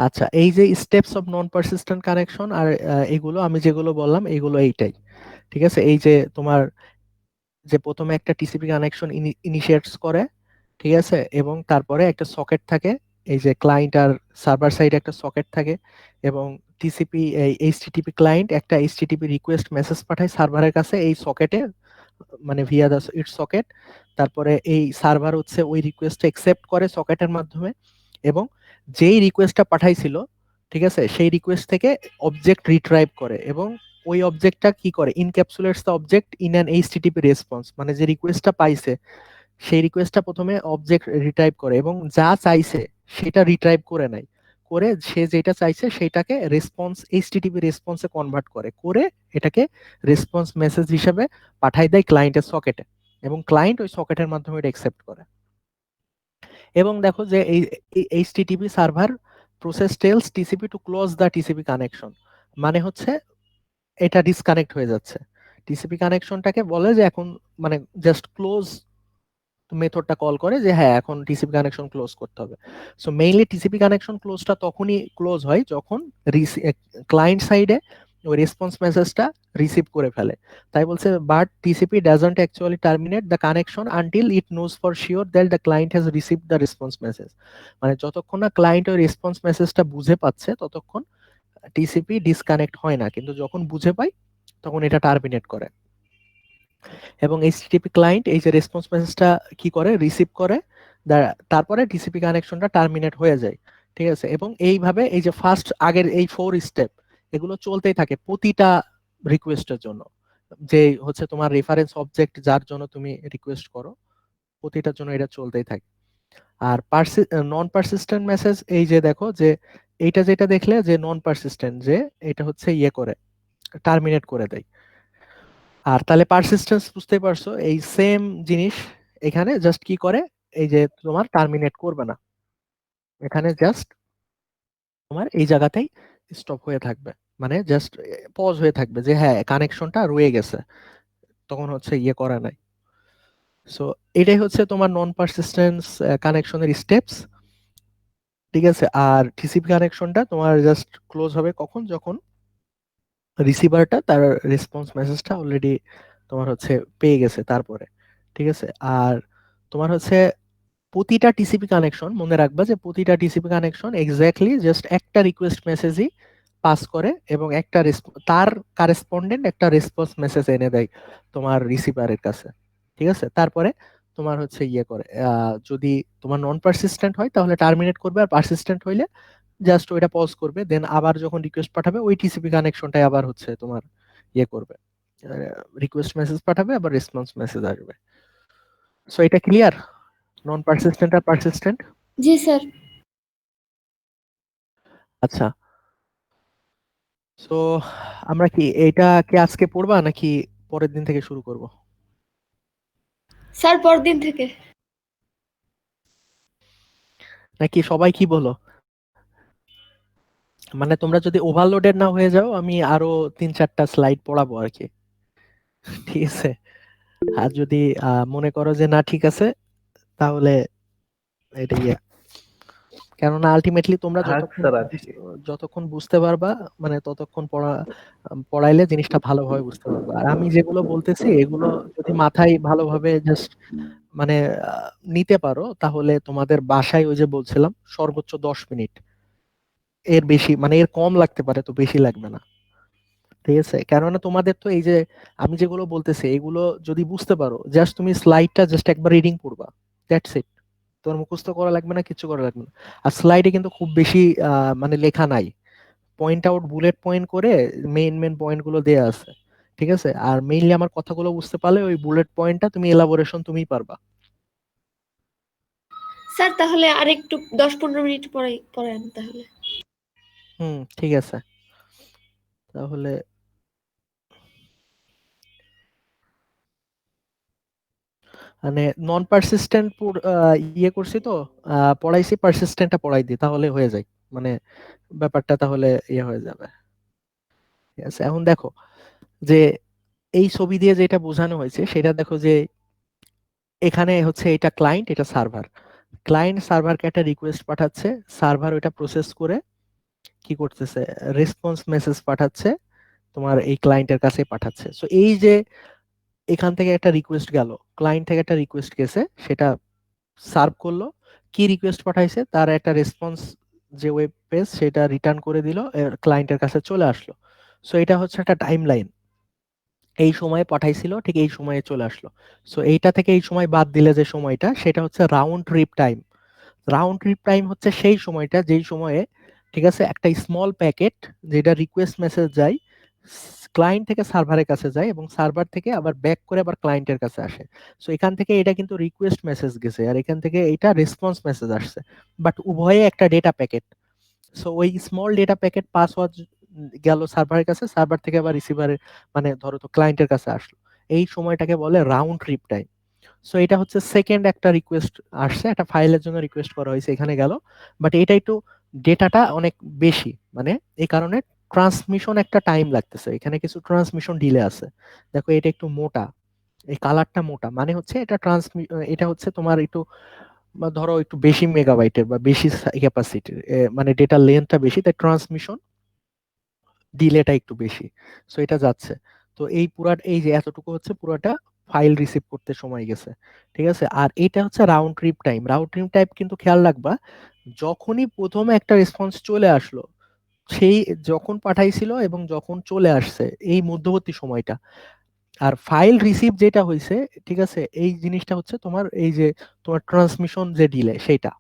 আচ্ছা, এই যে steps of non persistent connection আর এগুলো আমি যেগুলো বললাম এগুলো এইটাই। ঠিক আছে, এই যে তোমার যে প্রথমে একটা টিসিপি কানেকশন ইনিশিয়েটস করে, ঠিক আছে, এবং তারপরে একটা সকেট থাকে, এই যে ক্লায়েন্ট আর সার্ভার সাইডে একটা সকেট থাকে, এবং টিসিপি এই এইচটিটিপি ক্লায়েন্ট একটা এইচটিটিপি রিকোয়েস্ট মেসেজ পাঠায় সার্ভারের কাছে এই সকেটে, মানে ভিয়া দ্য ইট সকেট। তারপরে এই সার্ভার হচ্ছে ওই রিকোয়েস্টটা অ্যাকসেপ্ট করে সকেটের মাধ্যমে, এবং যেই রিকোয়েস্টটা পাঠাইছিল, ঠিক আছে, সেই রিকোয়েস্ট থেকে অবজেক্ট রিট্রাইভ করে, এবং ওই অবজেক্টটা কি করে, encapsulates the object in an HTTP response, মানে যে রিকোয়েস্টটা পাইছে সেই রিকোয়েস্টটা প্রথমে অবজেক্ট রিট্রাইভ করে এবং যা চাইছে সেটা রিট্রাইভ করে নেয়, করে সে যেটা চাইছে সেটাকে রেসপন্স, এইচটিটিপি রেসপন্সে কনভার্ট করে, করে এটাকে রেসপন্স মেসেজ হিসেবে পাঠাই দেয় ক্লায়েন্টের সকেটে, এবং ক্লায়েন্ট ওই সকেটের মাধ্যমে এটা অ্যাকসেপ্ট করে। এবং দেখো যে এই HTTP server process tells TCP to close the TCP connection, মানে হচ্ছে এটা ডিসকানেক্ট হয়ে যাচ্ছে, টিসিপি কানেকশনটাকে বলে যে এখন মানে জাস্ট ক্লোজ মেথডটা কল করে যে হ্যাঁ এখন টিসিপি কানেকশন ক্লোজ করতে হবে। সো মেইনলি টিসিপি কানেকশন ক্লোজটা তখনই ক্লোজ হয় যখন ক্লায়েন্ট সাইডে ওই রেসপন্স মেসেজটা রিসিভ করে ফেলে। তাই বলছে but TCP doesn't actually terminate the connection until it knows for sure that the client has received the response message, মানে যতক্ষণ না ক্লায়েন্ট ওই রেসপন্স মেসেজটা বুঝে পাচ্ছে ততক্ষণ টিসিপি ডিসকানেক্ট হয় না, কিন্তু যখন বুঝে পায় তখন এটা টার্মিনেট করে। এবং এইচটিটিপি ক্লায়েন্ট এই যে রেসপন্স মেসেজটা কি করে, রিসিভ করে, তারপরে টিসিপি কানেকশনটা টার্মিনেট হয়ে যায়। ঠিক আছে, এবং এইভাবে এই যে ফার্স্ট আগের এই 4 স্টেপ এগুলো চলতেই থাকে প্রতিটা রিকোয়েস্টের জন্য, যে হচ্ছে তোমার রেফারেন্স অবজেক্ট যার জন্য তুমি রিকোয়েস্ট করো প্রতিটার জন্য এটা চলতেই থাকে। আর নন পারসিস্টেন্ট মেসেজ, এই যে দেখো যে এইটা যেটা দেখলে যে নন পারসিস্টেন্ট, যে এটা হচ্ছে ইয়ে করে টার্মিনেট করে দেয়। আর তাহলে পারসিস্টেন্স বুঝতেই পারছো, এই সেম জিনিস এখানে জাস্ট কি করে, এই যে তোমার টার্মিনেট করবে না, এখানে জাস্ট তোমার এই জায়গাতেই স্টপ হয়ে থাকবে, মানে জাস্ট পজ হয়ে থাকবে যে হ্যাঁ কানেকশনটা রয়ে গেছে, তখন হচ্ছে ইয়ে করা নাই। সো এটাই হচ্ছে তোমার নন পারসিস্টেন্স কানেকশনের স্টেপস। ঠিক আছে, আর টিসিপি কানেকশনটা তোমার জাস্ট ক্লোজ হবে কখন, যখন রিসিভারটা তার রেসপন্স মেসেজটা অলরেডি তোমার হচ্ছে পেয়ে গেছে তারপরে। ঠিক আছে, আর তোমার হচ্ছে প্রতিটা টিসিপি কানেকশন মনে রাখবা যে প্রতিটা টিসিপি কানেকশন এক্স্যাক্টলি জাস্ট একটা রিকোয়েস্ট মেসেজই পাস করে এবং একটা তার কারেসপন্ডেন্ট একটা রেসপন্স মেসেজ এনে দেয় তোমার রিসিভারের কাছে। ঠিক আছে, তারপরে তোমার হচ্ছে ইয়ে করে যদি তোমার নন পারসিস্টেন্ট হয় তাহলে টার্মিনেট করবে, আর পারসিস্টেন্ট হইলে জাস্ট ওইটা পজ করবে, দেন আবার যখন রিকোয়েস্ট পাঠাবে ওই টিসিপি কানেকশনটাই আবার হচ্ছে তোমার ইয়ে করবে, রিকোয়েস্ট মেসেজ পাঠাবে আবার রেসপন্স মেসেজ আসবে। সো এটা ক্লিয়ার, নন পারসিস্টেন্ট আর পারসিস্টেন্ট?
জি স্যার।
আচ্ছা, সো আমরা কি এটা কি আজকে পড়বা নাকি পরের দিন থেকে শুরু করব?
স্যার পরদিন থেকে।
নাকি সবাই কি বলো, মানে তোমরা যদি ওভারলোডেড না হয়ে যাও আমি আরো 3-4টা স্লাইড পড়াবো আর কি। ঠিক আছে, আর যদি মনে করো যে না ঠিক আছে তাহলে এটা ইয়ে, কেননা আলটিমেটলি তোমরা
থাক স্যার আজকে।
যতক্ষণ বুঝতে পারবা মানে ততক্ষণ পড়াইলে জিনিসটা ভালোভাবে বুঝতে পারবা। আর আমি যেগুলো বলতেছি এগুলো যদি মাথায় ভালোভাবে জাস্ট মানে নিতে পারো তাহলে তোমাদের বাসায় ওই যে বলছিলাম সর্বোচ্চ 10 মিনিট, এর বেশি মানে এর কম লাগতে পারে তো বেশি লাগবে না। ঠিক আছে, কেননা তোমাদের তো এই যে আমি যেগুলো বলতেছি এগুলো যদি বুঝতে পারো জাস্ট তুমি স্লাইডটা জাস্ট একবার রিডিং করবা, দ্যাটস ইট, তোমার মুখস্থ করা লাগবে না, কিছু করা লাগবে না। আর স্লাইডে কিন্তু খুব বেশি মানে লেখা নাই, পয়েন্ট আউট বুলেট পয়েন্ট করে মেইন মেইন পয়েন্ট গুলো দেয়া আছে, ঠিক আছে? আর মেইনলি আমার কথাগুলো বুঝতে পারলে ওই বুলেট পয়েন্টটা তুমি এলাবোরেশন তুমিই পারবা।
স্যার তাহলে আর একটু 10-15 মিনিট পরে পড়েন তাহলে।
ঠিক আছে। তাহলে মানে নন পারসিস্টেন্ট ইয়ে করছি তো, পড়াইছি, পারসিস্টেন্টটা পড়াই দিই তাহলে হয়ে যায়, মানে ব্যাপারটা তাহলে ইয়ে হয়ে যাবে। ঠিক আছে, এখন দেখো যে এই ছবি দিয়ে যেটা বোঝানো হয়েছে সেটা দেখো যে এখানে হচ্ছে এটা ক্লায়েন্ট, এটা সার্ভার। ক্লায়েন্ট সার্ভারকে একটা রিকোয়েস্ট পাঠাচ্ছে, সার্ভার ওইটা প্রসেস করে কি করতেছে, রেসপন্স মেসেজ পাঠাচ্ছে, তোমার এই ক্লায়েন্টের কাছে পাঠাচ্ছে। সো এই যে এখান থেকে একটা রিকোয়েস্ট গেল, ক্লায়েন্ট থেকে একটা রিকোয়েস্ট গেছে, সেটা সার্ভ করলো, কি রিকোয়েস্ট পাঠাইছে তার একটা রেসপন্স, যে ওয়েব পেজ সেটা রিটার্ন করে দিল, ক্লায়েন্টের কাছে চলে আসলো। সো এটা হচ্ছে একটা টাইম লাইন, এই সময়ে পাঠাইছিল ঠিক এই সময়ে চলে আসলো। সো এইটা থেকে এই সময় বাদ দিলে যে সময়টা, সেটা হচ্ছে round trip time. Round trip time হচ্ছে সেই সময়টা যেই সময়ে, ঠিক আছে, একটা স্মল প্যাকেট যেটা রিকোয়েস্ট মেসেজ যায়, ক্লায়েন্ট থেকে সার্ভারের কাছে যায় এবং সার্ভার থেকে আবার ব্যাক করে আবার ক্লায়েন্টের কাছে আসে। সো এখান থেকে এটা কিন্তু রিকোয়েস্ট মেসেজ গেছে আর এখান থেকে এটা রেসপন্স মেসেজ আসছে, বাট উভয়ে একটা ডেটা প্যাকেট। সো ওই স্মল ডেটা প্যাকেট পাস হওয়া গেল সার্ভারের কাছে, সার্ভার থেকে আবার রিসিভারের, মানে ধরো তো ক্লায়েন্টের কাছে আসলো, এই সময়টাকে বলে রাউন্ড ট্রিপ টাইম। সো এটা হচ্ছে সেকেন্ড একটা রিকোয়েস্ট আসছে, একটা ফাইলের জন্য রিকোয়েস্ট করা হয়েছে, এখানে গেল, বাট এটা একটু ডেটাটা অনেক বেশি, মানে এই কারণে ট্রান্সমিশন একটা টাইম লাগতেছে, এখানে কিছু ট্রান্সমিশন ডিলে আছে। দেখো এটা একটু মোটা, এই কালারটা মোটা, মানে হচ্ছে এটা এটা হচ্ছে তোমার একটু বা ধরো একটু বেশি মেগাবাইটের বা বেশি ক্যাপাসিটির, মানে ডেটা লেন্থটা বেশি, তাই ট্রান্সমিশন ডিলেটা একটু বেশি। সো এটা যাচ্ছে। তো এই এই যে এতটুকু হচ্ছে পুরাটা ফাইল রিসিভ করতে সময় গেছে। ঠিক আছে, আর এটা হচ্ছে round trip time. Round trip time কিন্তু খেয়াল রাখবা, যখনই প্রথমে একটা রেসপন্স চলে আসলো, সেই যখন পাঠাইছিল এবং যখন চলে আসছে, এই মধ্যবর্তী সময়টা। আর ফাইল রিসিভ যেটা হয়েছে, ঠিক আছে, এই জিনিসটা হচ্ছে তোমার এই যে তোমার ট্রান্সমিশন যে ডিলে সেটা।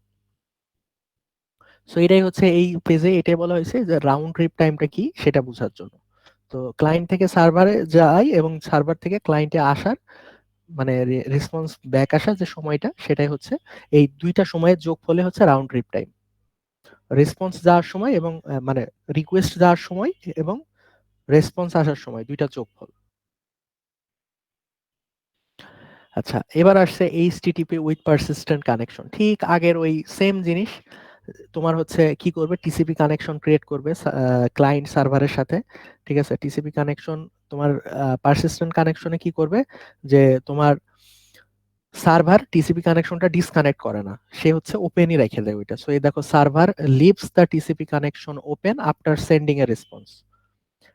সো এটাই হচ্ছে এই পেজে এটাই বলা হয়েছে যে রাউন্ড ট্রিপ টাইমটা কি সেটা বোঝার জন্য। তো ক্লায়েন্ট থেকে সার্ভারে যায় এবং সার্ভার থেকে ক্লায়েন্টে আসার, মানে রেসপন্স ব্যাক আসার যে সময়টা, সেটাই হচ্ছে এই দুইটা সময়ের যোগফলে হচ্ছে রাউন্ড ট্রিপ টাইম। রেসপন্স যাওয়ার সময় এবং মানে রিকোয়েস্ট যাওয়ার সময় এবং রেসপন্স আসার সময়, দুইটা যোগফল। আচ্ছা, এবার আসছে এইচটিটিপি উইথ পারসিস্টেন্ট কানেকশন, ঠিক আগের ওই সেম জিনিস। তোমার হচ্ছে কি করবে, টিসিপি কানেকশন ক্রিয়েট করবে ক্লায়েন্ট সার্ভারের সাথে। ঠিক আছে, টিসিপি কানেকশন তোমার পারসিস্টেন্ট কানেকশনে কি করবে, যে তোমার সার্ভার টিসিপি কানেকশনটা ডিসকানেক্ট করে না, সে হচ্ছে ওপেনই রেখে দেয় ওইটা। সো এই দেখো, server leaves the TCP connection open after sending a response.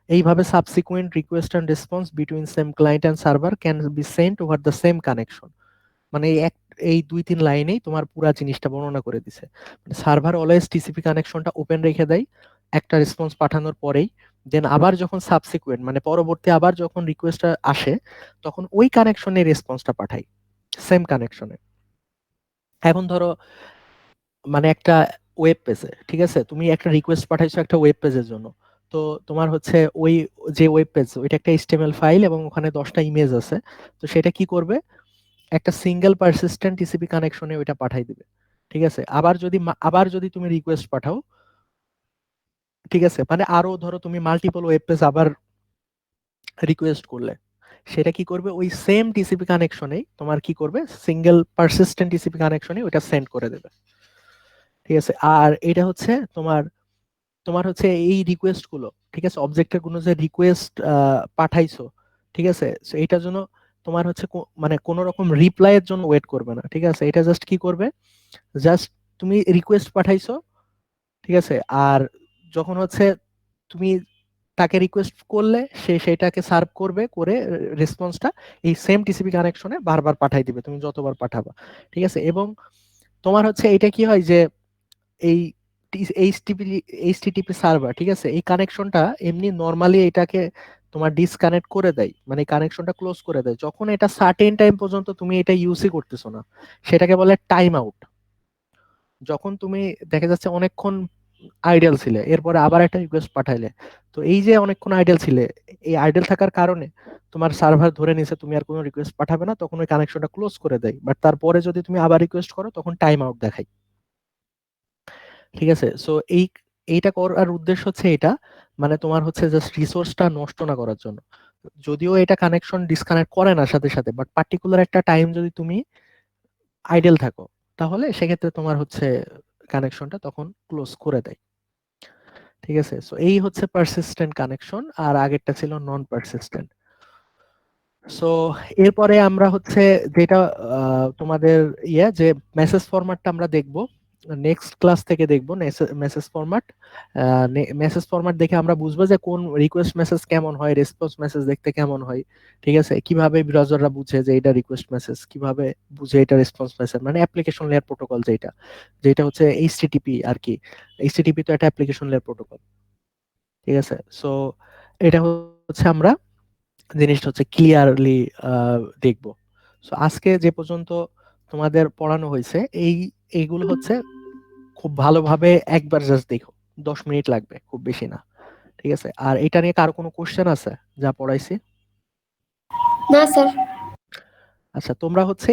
এইভাবে subsequent request and response between same client and server can be sent over the same connection. মানে এই 2-3 লাইনেই তোমার পুরো জিনিসটা বর্ণনা করে দিছে। মানে সার্ভার অলওয়েজ টিসিপি কানেকশনটা ওপেন রেখে দেয় একটা রেসপন্স পাঠানোর পরেই, দেন আবার যখন সাবসিকুয়েন্ট মানে পরবর্তী আবার যখন রিকোয়েস্টটা আসে, তখন ওই কানেকশনে রেসপন্সটা পাঠায়, সেম কানেকশনে। এখন ধরো মানে একটা ওয়েব পেজে, ঠিক আছে, তুমি একটা রিকোয়েস্ট পাঠাইছো একটা ওয়েব পেজের জন্য। তো তোমার হচ্ছে ওই যে ওয়েব পেজ, ওইটা একটা এইচটিএমএল ফাইল এবং ওখানে 10টা ইমেজ আছে। তো সেটা কি করবে, একটা সিঙ্গেল পারসিস্টেন্ট টিসিপি কানেকশনে ওইটা পাঠাই দিবে। ঠিক আছে, আবার যদি তুমি রিকোয়েস্ট পাঠাও, ঠিক আছে, মানে আরো ধরো তুমি মাল্টিপল ওয়েব পেজ আবার রিকোয়েস্ট করলে, সেটা কি করবে, ওই সেম টিসিপি কানেকশনেই তোমার কি করবে, সিঙ্গেল পারসিস্টেন্ট টিসিপি কানেকশনে ওইটা সেন্ড করে দেবে। ঠিক আছে, আর এটা হচ্ছে তোমার তোমার হচ্ছে এই রিকোয়েস্ট গুলো, ঠিক আছে, অবজেক্টের কোনো যে রিকোয়েস্ট পাঠাইছো, ঠিক আছে, so এটার জন্য তোমার হচ্ছে মানে কোন রকম রিপ্লাই এর জন্য ওয়েট করবে না। ঠিক আছে, এটা জাস্ট কি করবে, জাস্ট তুমি রিকোয়েস্ট পাঠাইছো, ঠিক আছে, আর যখন হচ্ছে তুমি তাকে রিকোয়েস্ট করলে, সে সেটাকে সার্ভ করবে, করে রেসপন্সটা এই সেম টিসিপি কানেকশনে বারবার পাঠাই দিবে, তুমি যতবার পাঠাবা। ঠিক আছে, এবং তোমার হচ্ছে এটা কি হয় যে এই এইচটিপি এইচটিটিপি সার্ভার, ঠিক আছে, এই কানেকশনটা এমনি নরমালি এটাকে তোমার ডিসকানেক্ট করে দেয়, মানে কানেকশনটা ক্লোজ করে দেয় যখন এটা সার্টেন টাইম পর্যন্ত তুমি এটা ইউজই করতেছো না, সেটাকে বলে টাইম আউট। যখন তুমি দেখা যাচ্ছে অনেকক্ষণ আইডেল ছিলে, এরপরে আবার একটা রিকোয়েস্ট পাঠাইলে, তো এই যে অনেকক্ষণ আইডেল ছিলে, এই আইডেল থাকার কারণে তোমার সার্ভার ধরে নিছে তুমি আর কোনো রিকোয়েস্ট পাঠাবে না, তখন ওই কানেকশনটা ক্লোজ করে দেয়। বাট তারপরে যদি তুমি আবার রিকোয়েস্ট করো তখন টাইম আউট দেখায়। ঠিক আছে, সো এইটা করার উদ্দেশ্য হচ্ছে এটা, মানে তোমার হচ্ছে জাস্ট রিসোর্সটা নষ্ট না করার জন্য। যদিও এটা কানেকশন ডিসকানেক্ট করে না সাথে সাথে, বাট পার্টিকুলার একটা টাইম যদি তুমি আইডেল থাকো তাহলে সেক্ষেত্রে তোমার হচ্ছে কানেকশনটা তখন ক্লোজ করে দেয়। ঠিক আছে, সো এই হচ্ছে পারসিস্টেন্ট কানেকশন, আর আগেরটা ছিল নন পারসিস্টেন্ট। সো এরপরে আমরা হচ্ছে যেটা তোমাদের যে মেসেজ ফরম্যাটটা আমরা দেখব, নেক্সট ক্লাস থেকে দেখব মেসেজ ফরম্যাট। মেসেজ ফরম্যাট দেখে আমরা বুঝবো যে কোন রিকোয়েস্ট মেসেজ কেমন হয়, রেসপন্স মেসেজ দেখতে কেমন হয়। ঠিক আছে, কিভাবে ব্রাউজাররা বুঝে যে এটা রিকোয়েস্ট মেসেজ, কিভাবে বুঝে এটা রেসপন্স মেসেজ, মানে অ্যাপ্লিকেশন লেয়ার প্রোটোকল যেটা, যেটা হচ্ছে এইচটিটিপি আর কি। এইচটিটিপি তো একটা অ্যাপ্লিকেশন লেয়ার প্রোটোকল। ঠিক আছে, সো এটা হচ্ছে আমরা জিনিসটা হচ্ছে ক্লিয়ারলি দেখব। সো আজকে যে পর্যন্ত তোমাদের পড়ানো হয়েছে এইগুলো হচ্ছে খুব ভালোভাবে একবার জাস্ট দেখো, 10 মিনিট লাগবে, খুব বেশি না। ঠিক আছে, আর এটা নিয়ে কারো কোনো কোশ্চেন আছে যা পড়াইছি?
না স্যার।
আচ্ছা, তোমরা হচ্ছে